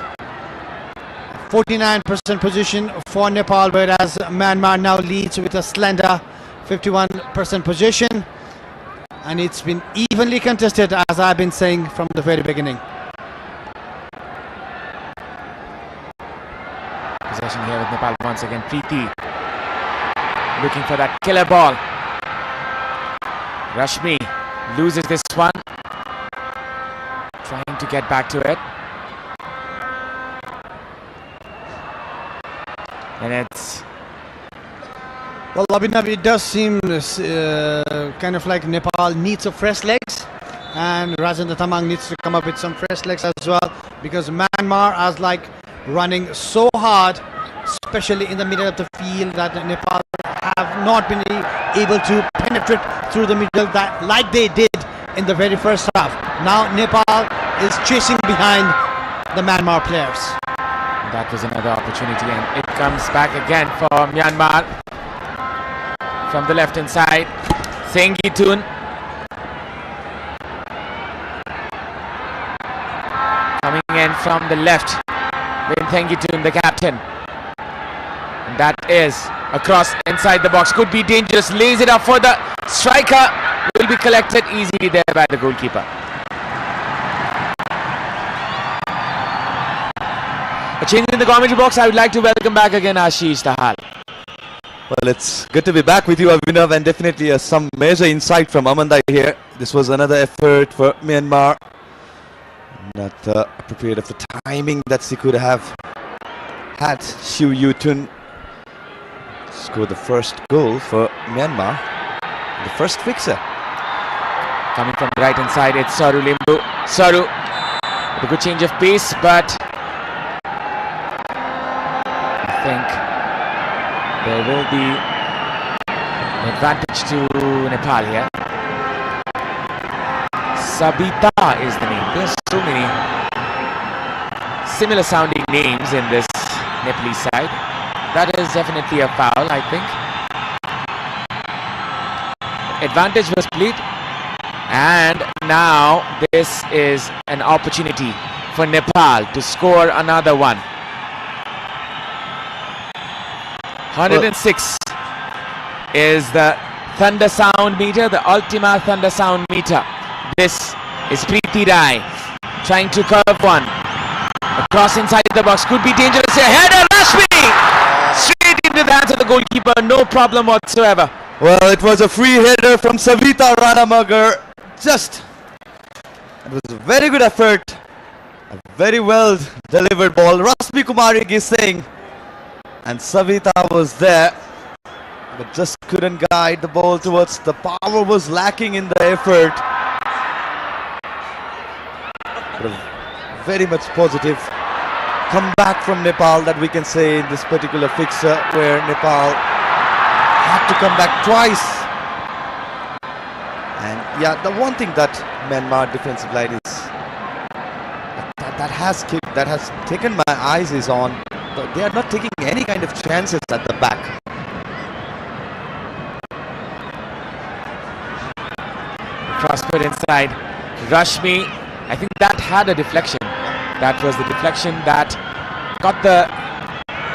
49% position for Nepal, whereas Myanmar now leads with a slender 51% position, and it's been evenly contested, as I've been saying from the very beginning. Possession here with Nepal once again. Preeti looking for that killer ball. Rashmi loses this one, trying to get back to it, and it's well, Abhinav, it does seem kind of like Nepal needs a fresh legs, and Rajendra Tamang needs to come up with some fresh legs as well, because Myanmar is like running so hard, especially in the middle of the field, that Nepal have not been able to penetrate through the middle like they did in the very first half. Now Nepal is chasing behind the Myanmar players. That was another opportunity, and it comes back again for Myanmar from the left hand side. Sengitun coming in from the left. Thengitun, the captain, and that is a cross inside the box, could be dangerous, lays it up for the striker, will be collected easily there by the goalkeeper. A change in the commentary box. I would like to welcome back again Ashish Tahal. Well, it's good to be back with you, Abhinav, and definitely some major insight from Amandai here. This was another effort for Myanmar. Not appropriate of the timing that she could have had. Siu Yutun scored the first goal for Myanmar. The first fixer. Coming from the right hand side, it's Saru Limbu. Saru with a good change of pace, but I think there will be an advantage to Nepal here. Sabita is the name. There's so many similar sounding names in this Nepalese side. That is definitely a foul, I think. Advantage was played, and now this is an opportunity for Nepal to score another one. 106 is the thunder sound meter, the Ultima thunder sound meter. This is Preeti Rai trying to curve one across inside the box. Could be dangerous here. Header, Rashmi! Straight into the hands of the goalkeeper. No problem whatsoever. Well, it was a free header from Savita Ranamagar. It was a very good effort. A very well delivered ball. Rashmi Kumari Gising and Savita was there, but just couldn't guide the ball towards. The power was lacking in the effort. But a very much positive comeback from Nepal that we can say in this particular fixture, where Nepal had to come back twice. And yeah, the one thing that Myanmar defensive line is that has taken my eyes is on, they are not taking any kind of chances at the back. Crossfield inside. Rashmi, I think that had a deflection. That was the deflection that got the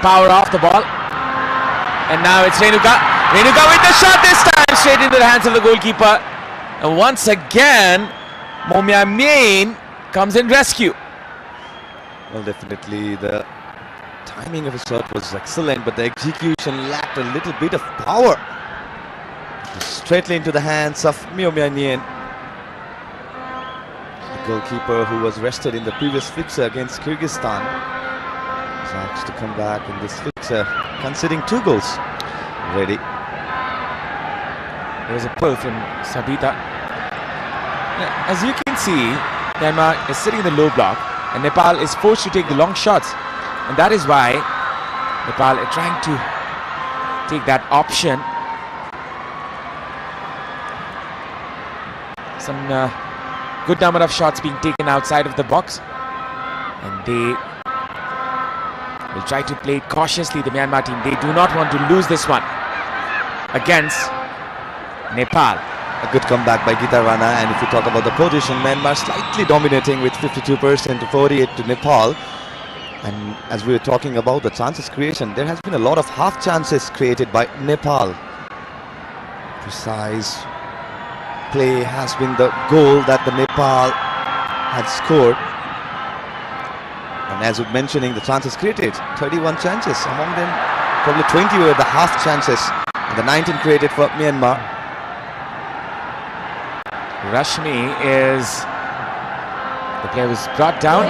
power off the ball. And now it's Renuka. Renuka with the shot this time, straight into the hands of the goalkeeper. And once again, Momia Main comes in rescue. Well, definitely the timing of his shot was excellent, but the execution lacked a little bit of power. Straightly into the hands of Momia Main, the goalkeeper who was rested in the previous fixture against Kyrgyzstan. Was asked to come back in this fixture, conceding 2 goals. Ready. There was a pull from Sabita. As you can see, Myanmar is sitting in the low block and Nepal is forced to take the long shots. And that is why Nepal are trying to take that option. Some good number of shots being taken outside of the box. And they will try to play it cautiously, the Myanmar team. They do not want to lose this one against Nepal. A good comeback by Gita Rana, and if you talk about the position, Myanmar slightly dominating with 52% to 48 to Nepal. And as we were talking about the chances creation, there has been a lot of half chances created by Nepal. Precise play has been the goal that the Nepal had scored. And as we're mentioning, the chances created, 31 chances, among them probably 20 were the half chances, and the 19 created for Myanmar. Rashmi is the player was brought down.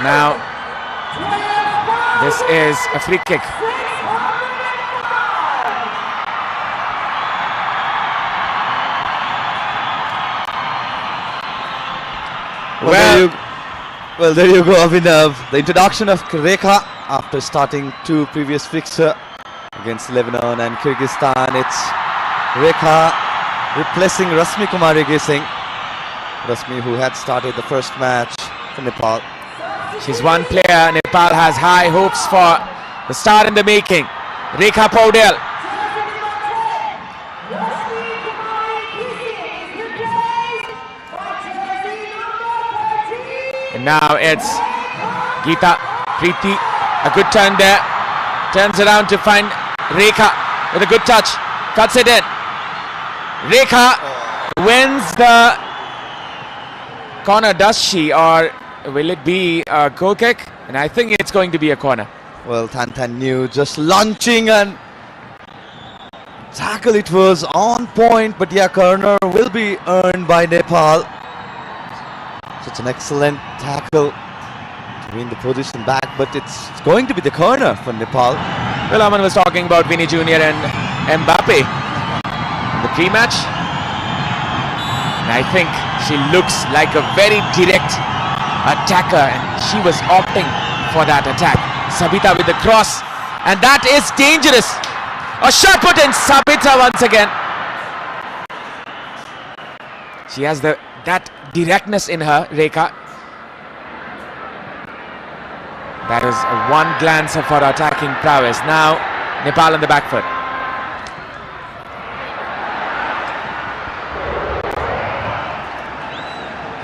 Now this is a free kick. Well, there you go, Abhinav. The introduction of Rekha after starting 2 previous fixture against Lebanon and Kyrgyzstan. It's Rekha replacing Rashmi Kumari Gising. Rashmi, who had started the first match for Nepal. She's one player Nepal has high hopes for, the star in the making, Rekha Paudel. And now it's Geeta Preeti, a good turn there, turns around to find Rekha with a good touch, cuts it in. Rekha wins the corner, does she, or will it be a goal kick? And I think it's going to be a corner. Well, Tan knew, just launching and tackle, it was on point, but yeah, corner will be earned by Nepal. Such an excellent tackle to win the position back, but it's going to be the corner for Nepal. Well, Aman was talking about Vinny Jr. and Mbappe in the pre-match. And I think she looks like a very direct attacker, and she was opting for that attack. Sabita with the cross, and that is dangerous. A shot put in, Sabita once again. She has that directness in her, Rekha. That is one glance of her attacking prowess. Now Nepal on the back foot.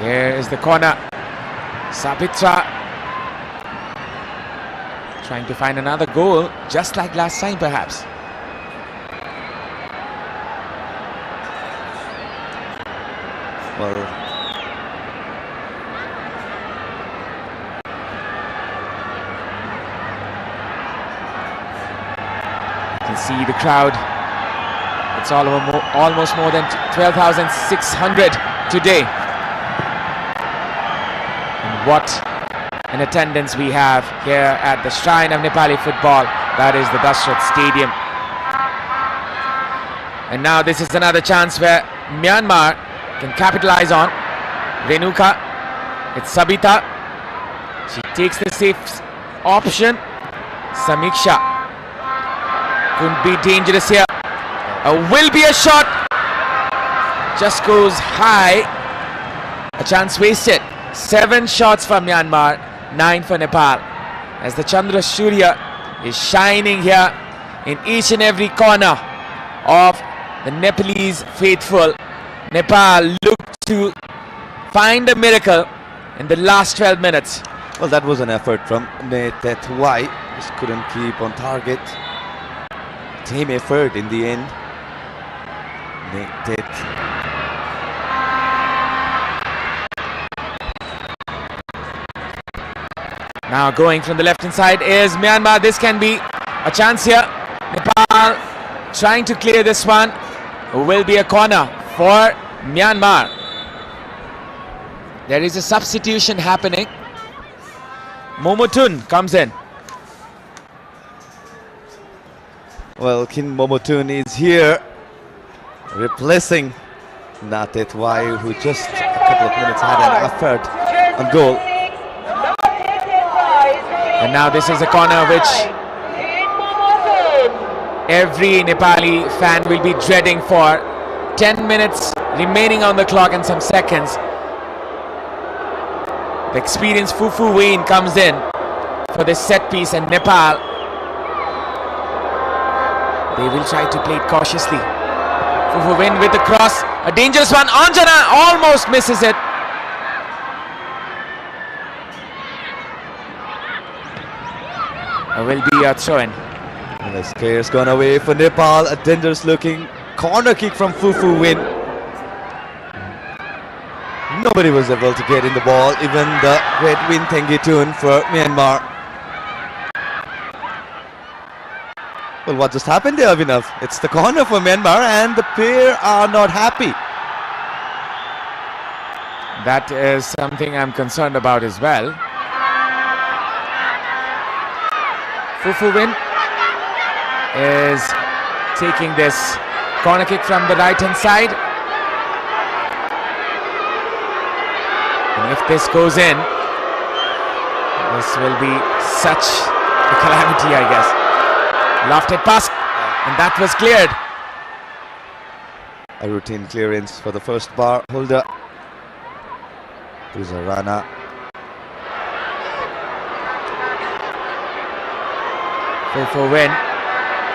Here is the corner. Sabita trying to find another goal, just like last time perhaps. Well, you can see the crowd. It's almost more than 12,600 today. And what an attendance we have here at the shrine of Nepali football. That is the Dashrath Stadium. And now this is another chance where Myanmar can capitalize on. Renuka, it's Sabita. She takes the safe option. Samiksha could be dangerous here. Will be a shot. Just goes high. A chance wasted. 7 shots for Myanmar, 9 for Nepal. As the Chandra Surya is shining here in each and every corner of the Nepalese faithful. Nepal looked to find a miracle in the last 12 minutes. Well, that was an effort from Netwai. Just couldn't keep on target. Team effort in the end. Now going from the left hand side is Myanmar. This can be a chance here. Nepal trying to clear this one. Will be a corner for Myanmar. There is a substitution happening. Momotun comes in. Well, Kin Momotun is here, replacing Natetwai, who just a couple of minutes had an effort on goal. And now this is a corner which every Nepali fan will be dreading for. 10 minutes remaining on the clock and some seconds. The experienced Fufu Wayne comes in for this set piece, and Nepal, they will try to play it cautiously. Fufu Wayne with the cross, a dangerous one. Anjana almost misses it. Will be a throw-in. And the scare's gone away for Nepal. A dangerous looking corner kick from Fufu Win. Nobody was able to get in the ball, even the great Win Tengitun for Myanmar. Well, what just happened there, Abhinav? It's the corner for Myanmar, and the pair are not happy. That is something I'm concerned about as well. Fufu Win is taking this corner kick from the right hand side. And if this goes in, this will be such a calamity, I guess. Lofted pass, and that was cleared. A routine clearance for the first bar holder. Puzarana. For win.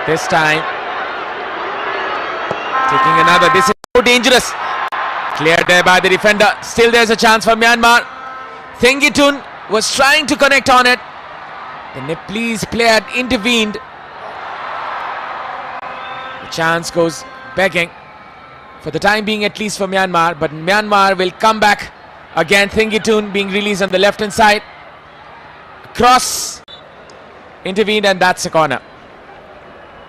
This time taking another. This is so dangerous. Cleared there by the defender. Still there's a chance for Myanmar. Thengitun was trying to connect on it. The Nepalese player had intervened. The chance goes begging for the time being, at least for Myanmar, but Myanmar will come back Again, Thingitun being released on the left hand side. Cross intervened, and that's a corner.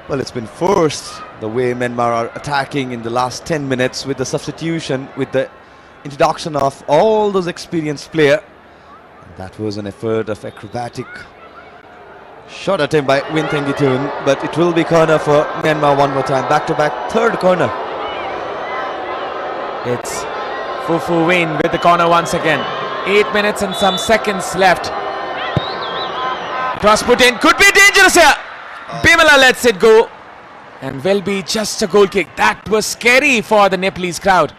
Well, it's been forced the way Myanmar are attacking in the last 10 minutes with the substitution, with the introduction of all those experienced players. That was an effort of acrobatic shot attempt by Win Thengitun, but it will be corner for Myanmar one more time. Back-to-back third corner. It's Fufu Win with the corner once again. 8 minutes and some seconds left. Cross put in, could be dangerous here. Bimala lets it go, and will be just a goal kick. That was scary for the Nepalese crowd.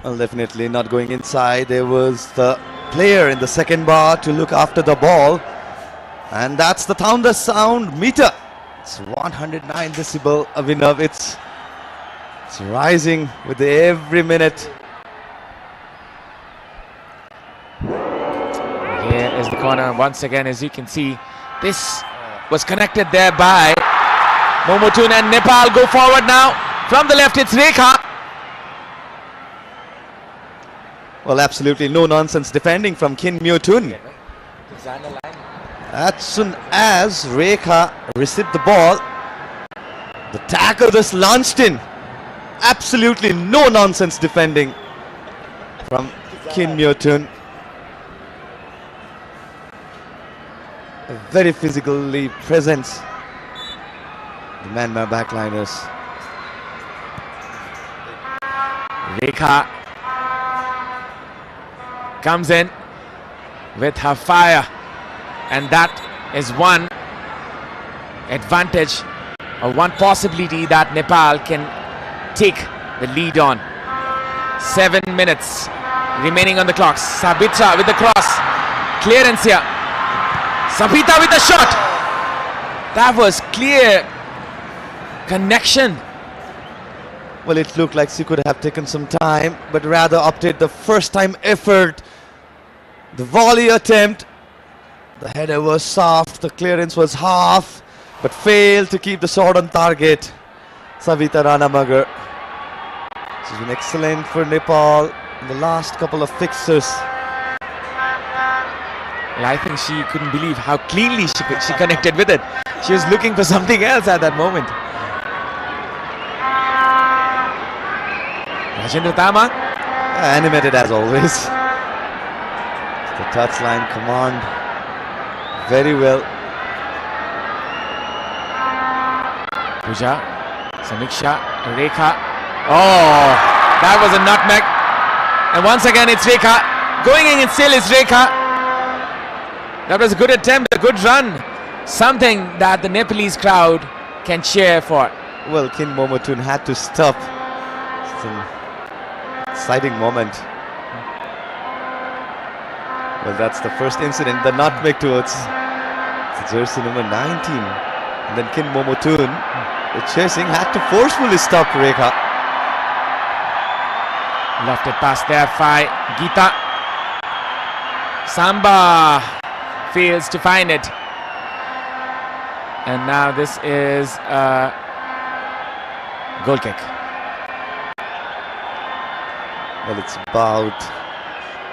Well, definitely not going inside. There was the player in the second bar to look after the ball, and that's the thunder sound meter. It's 109 decibel, Abhinav. It's rising with every minute. Here is the corner once again. As you can see, this was connected there by Momotun, and Nepal go forward now. From the left, it's Rekha. Well, absolutely no nonsense defending from Kin Myotun. As soon as Rekha received the ball, the tackle just launched in. Absolutely no nonsense defending from Kin Myotun. Very physically present, the Myanmar backliners. Rekha comes in with her fire, and that is one advantage or one possibility that Nepal can take the lead on. 7 minutes remaining on the clock. Sabitra with the cross. Clearance here. Sabita with the shot. That was clear connection. Well, it looked like she could have taken some time, but rather opted the first time effort. The volley attempt, the header was soft, the clearance was half, but failed to keep the shot on target. Savita Ranamagar. She's been excellent for Nepal in the last couple of fixtures. Well, I think she couldn't believe how cleanly she connected with it. She was looking for something else at that moment. Rajendra Tama. Animated as always. The touchline command very well. Pooja, Samiksha, Rekha. Oh, that was a nutmeg. And once again it's Rekha. Going in still is Rekha. That was a good attempt, a good run. Something that the Nepalese crowd can cheer for. Well, Kin Momotun had to stop. It's an exciting moment. Well, that's the first incident, the nutmeg towards the jersey number 19. And then Kin Momotun, the chasing, had to forcefully stop Rekha. Lofted pass there by Geeta. Samba fails to find it. And now this is a goal kick. Well, it's about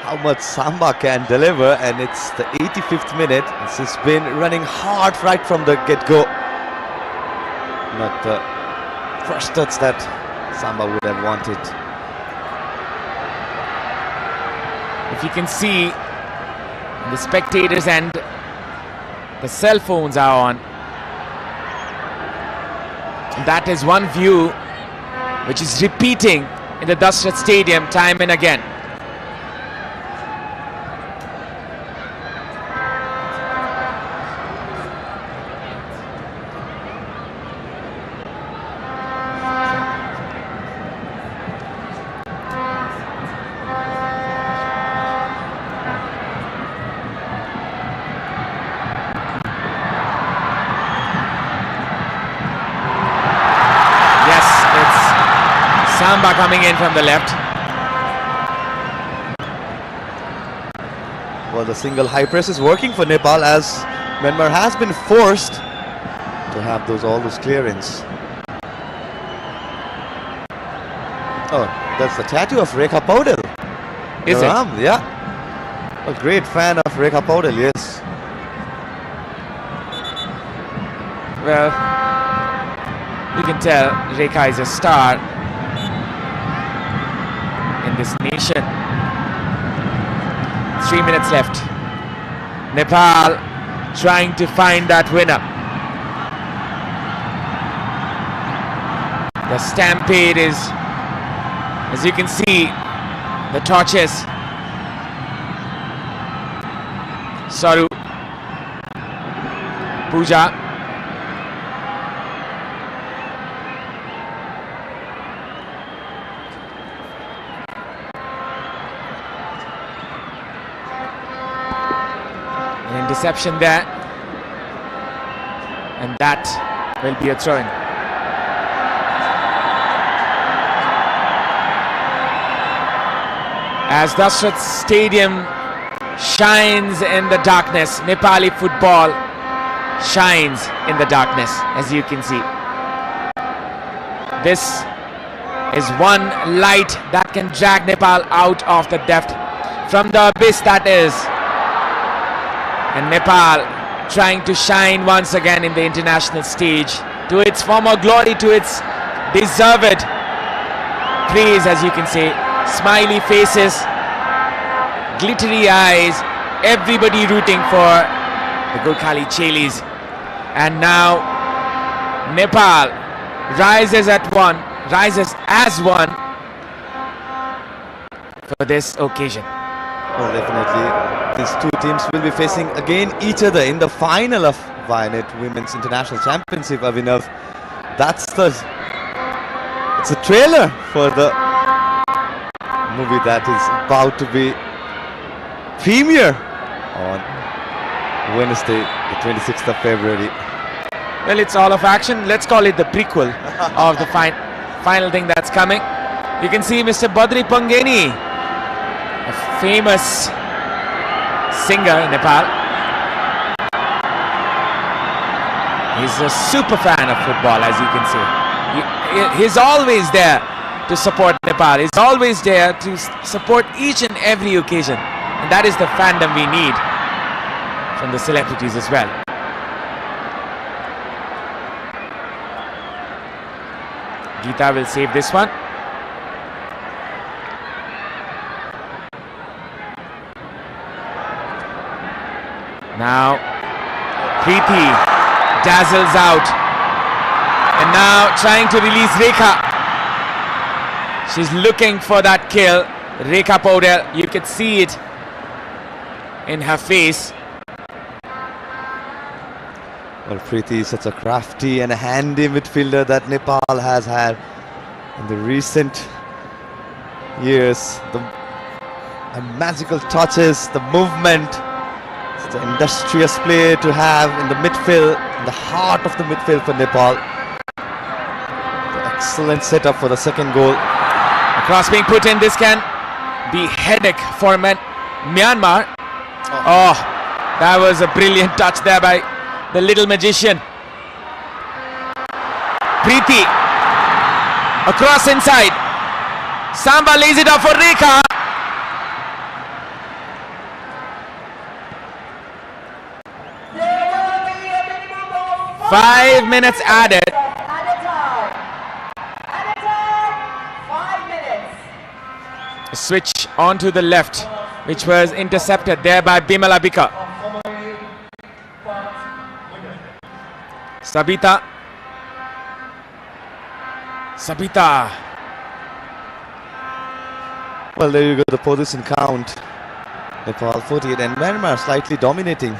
how much Samba can deliver, and it's the 85th minute. She's been running hard right from the get-go. Not the first touch that Samba would have wanted. If you can see, the spectators and the cell phones are on. And that is one view which is repeating in the Dashrath Stadium time and again. Samba coming in from the left. Well, the single high press is working for Nepal, as Myanmar has been forced to have all those clearance. Oh, that's the tattoo of Rekha Paudel. Is it? Yeah. A great fan of Rekha Paudel, yes. Well, you can tell Rekha is a star in this nation. 3 minutes left. Nepal trying to find that winner. The stampede is, as you can see, the torches. Saru, Pooja, an interception there, and that will be a throw-in. As Dashrath Stadium shines in the darkness, Nepali football shines in the darkness, as you can see. This is one light that can drag Nepal out of the depth, from the abyss that is. And Nepal trying to shine once again in the international stage, to its former glory, to its deserved praise, as you can say. Smiley faces, glittery eyes, everybody rooting for the Gorkhali Chelis. And now Nepal rises as one for this occasion. Well, definitely these two teams will be facing again each other in the final of Vianet Women's International Championship, Abhinav. It's a trailer for the movie that is about to be premiere on Wednesday, the 26th of February. Well, it's all of action. Let's call it the prequel of the final thing that's coming. You can see Mr. Badri Pangeni, a famous singer in Nepal. He's a super fan of football, as you can see. He's always there to support Nepal. He's always there to support each and every occasion. And that is the fandom we need from the celebrities as well. Geeta will save this one. Now Preeti dazzles out, and now trying to release Rekha. She's looking for that kill. Rekha Paudel, you could see it in her face. Well, Preeti is such a crafty and a handy midfielder that Nepal has had in the recent years. The magical touches, the movement, it's the industrious play to have in the midfield, in the heart of the midfield for Nepal. The excellent setup for the second goal. A cross being put in, this can be headache for Myanmar. Oh, that was a brilliant touch there by the little magician. Preeti, across inside. Samba lays it off for Rekha. Five minutes added. A switch onto the left, which was intercepted there by Bimala Bika. Sabita. Well, there you go, the position count. Nepal 48 and Myanmar slightly dominating.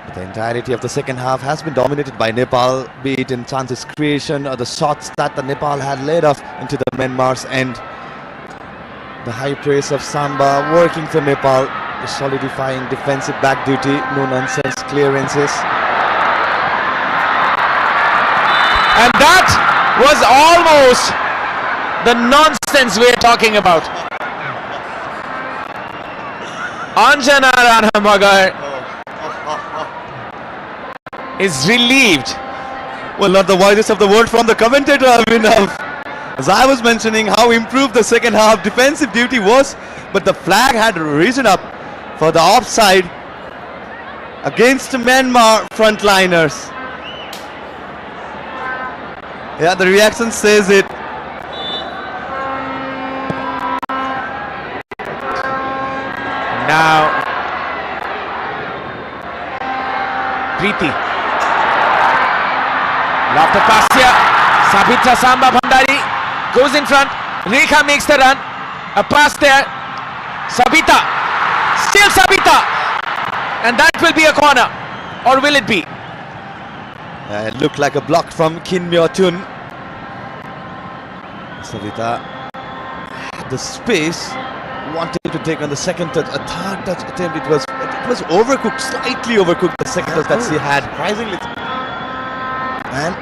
But the entirety of the second half has been dominated by Nepal, be it in chances creation or the shots that the Nepal had laid off into the Myanmar's end. The high press of Samba working for Nepal, the solidifying defensive back duty, no nonsense clearances. And that was almost the nonsense we're talking about. Anjana Ranamagar is relieved. Well, not the wisest of the word from the commentator, Abhinav. As I was mentioning how improved the second half defensive duty was, but the flag had risen up for the offside against Myanmar frontliners. Yeah, the reaction says it. Now Preeti, lofted pass here. Sabita Samba Bhandari goes in front. Rekha makes the run. A pass there. Sabita, still Sabita, and that will be a corner, or will it be? It looked like a block from Kin Myo-tun. Sabita had the space, wanted to take on the second touch, a third touch attempt. It was overcooked, slightly overcooked. The second touch that she had. Surprisingly, and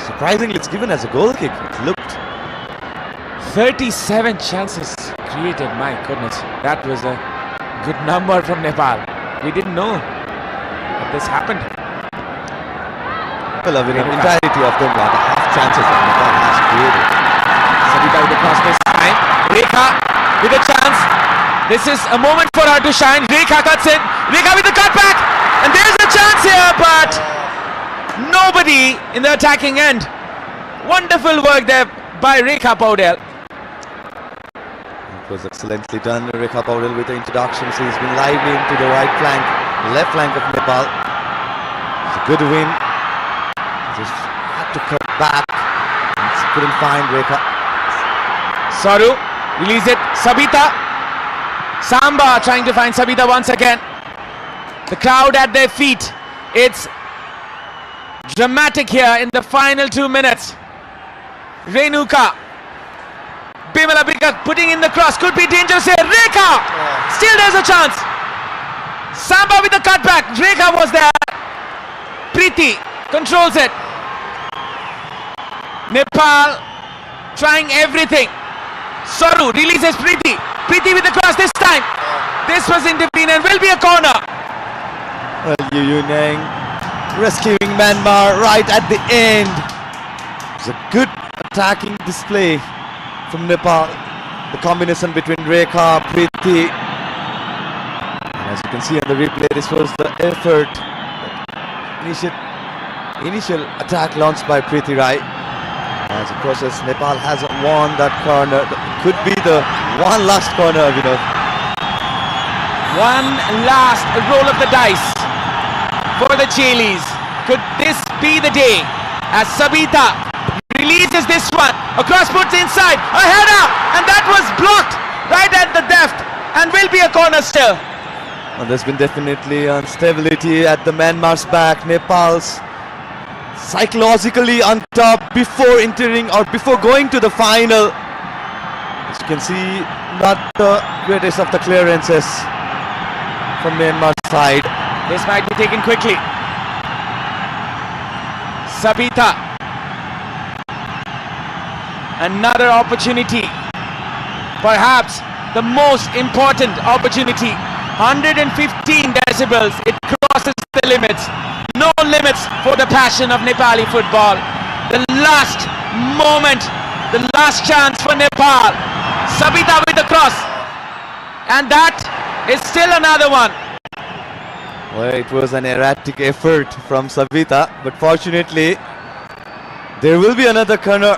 surprisingly, it's given as a goal kick. It looked 37 chances created. My goodness, that was a good number from Nepal. We didn't know that this happened. Well, the entirety of them are the half chances that Nepal has created. Sabita with the cross this time. Rekha with a chance. This is a moment for her to shine. Rekha cuts in. Rekha with the cutback, and there's a chance here, but nobody in the attacking end. Wonderful work there by Rekha Paudel. It was excellently done. Rekha Paudel with the introduction. She's been lively into the right flank, left flank of Nepal. It's a good win. Just had to cut back. And couldn't find Rekha. Saru, release it. Sabita. Samba trying to find Sabita once again. The crowd at their feet. It's dramatic here in the final 2 minutes. Renuka. Bimala Bika putting in the cross. Could be dangerous here. Rekha! Still there's a chance. Samba with the cutback. Rekha was there. Preeti controls it. Nepal trying everything. Saru releases Preeti. Preeti with the cross this time. This was intervened and will be a corner. Well, Yu Nang rescuing Myanmar right at the end. It's a good attacking display from Nepal. The combination between Rekha, Preeti. As you can see on the replay, this was the effort. Initial attack launched by Preeti Rai. As a process, Nepal has won that corner. Could be the one last corner, One last roll of the dice for the Chilis. Could this be the day as Sabita releases this one, across puts inside, a header, and that was blocked right at the depth and will be a corner still. Well, there's been definitely instability at the Myanmar's back. Nepal's psychologically on top before entering or before going to the final. As you can see, not the greatest of the clearances from Myanmar's side. This might be taken quickly. Sabita. Another opportunity. Perhaps the most important opportunity. 115 decibels. It crosses the limits. No limits for the passion of Nepali football. The last moment, the last chance for Nepal. Sabita with the cross. And that is still another one. Well, it was an erratic effort from Sabita, but fortunately, there will be another corner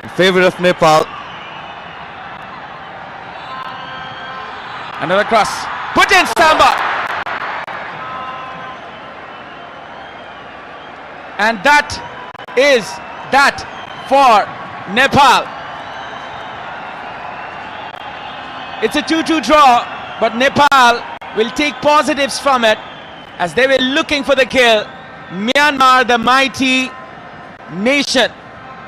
in favor of Nepal. Another cross. Put in Samba. And that is that for Nepal. It's a 2-2 draw, but Nepal will take positives from it as they were looking for the kill. Myanmar, the mighty nation,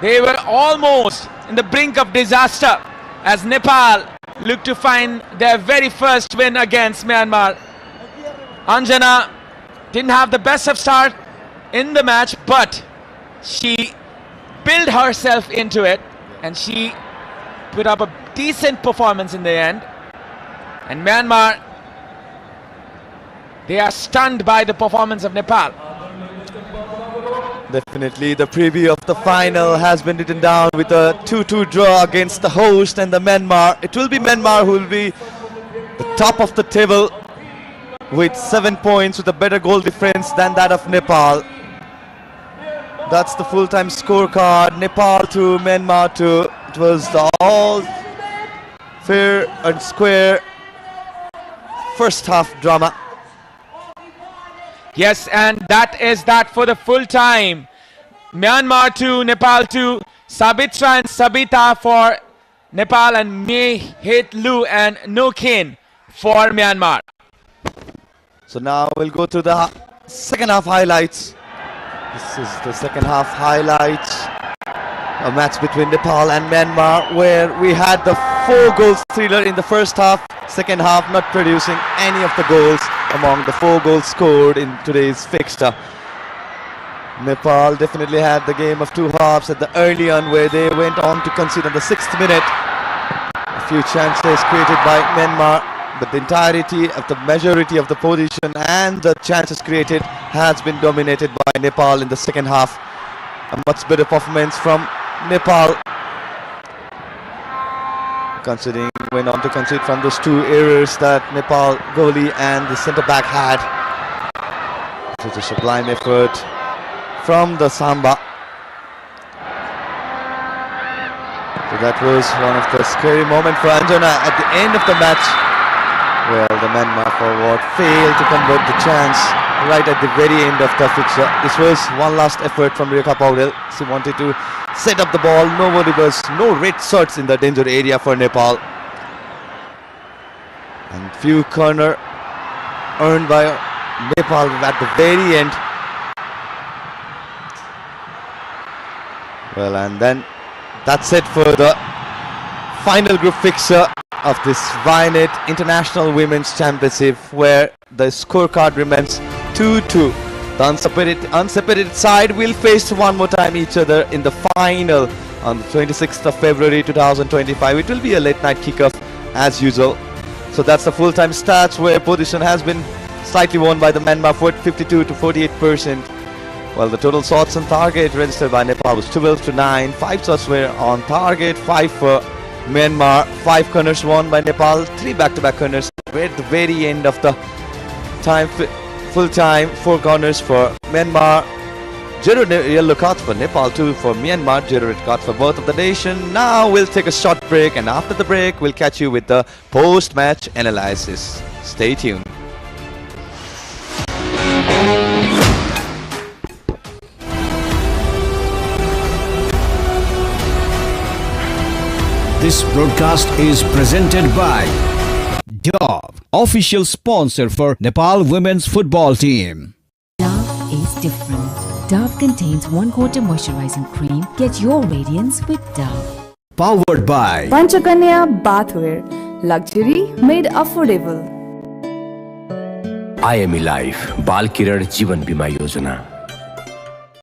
they were almost in the brink of disaster as Nepal looked to find their very first win against Myanmar. Anjana didn't have the best of start in the match, but she built herself into it and she put up a decent performance in the end. And Myanmar, they are stunned by the performance of Nepal. Definitely the preview of the final has been written down with a 2-2 draw against the host and the Myanmar. It will be Myanmar who will be the top of the table with 7 points, with a better goal difference than that of Nepal. That's the full-time scorecard. Nepal 2, Myanmar 2. It was the all fair and square first half drama. Yes, and that is that for the full time. Myanmar 2, Nepal 2. Sabitra and Sabita for Nepal, and Mei Hit Lu and No Kin for Myanmar. So now we'll go to the second half highlights. This is the second half highlights. A match between Nepal and Myanmar where we had the 4-goal thriller in the first half. Second half not producing any of the goals among the 4 goals scored in today's fixture. Nepal definitely had the game of 2 halves at the early on, where they went on to concede on the 6th minute. A few chances created by Myanmar, but the entirety of the majority of the position and the chances created has been dominated by Nepal in the second half. A much better performance from Nepal, considering went on to concede from those 2 errors that Nepal goalie and the centre back had. It was a sublime effort from the Samba. So that was one of the scary moments for Anjana at the end of the match. Well, the Myanmar forward failed to convert the chance right at the very end of the fixture. This was one last effort from Rekha Paudel. She wanted to set up the ball. No red shirts in the danger area for Nepal. And few corner earned by Nepal at the very end. Well, and then that's it for the final group fixture of this Vinet International Women's Championship, where the scorecard remains 2-2. The unseparated side will face one more time each other in the final on the 26th of February 2025. It will be a late night kickoff as usual. So that's the full-time stats, where position has been slightly won by the Myanmar for 52 to 48%. Well, the total shots on target registered by Nepal was 12 to 9. 5 shots were on target, 5 for Myanmar. 5 corners won by Nepal. 3 back-to-back corners at the very end of the time, full time. 4 corners for Myanmar. 0 yellow cards for Nepal, 2 for Myanmar. 0 red card for both of the nation. Now we'll take a short break, and after the break we'll catch you with the post-match analysis. Stay tuned. This broadcast is presented by Dove, official sponsor for Nepal women's football team. Dove is different. Dove contains 1/4 moisturizing cream. Get your radiance with Dove. Powered by Panchakanya Bathware. Luxury made affordable. IME Life बाल किरण जीवन बीमा योजना.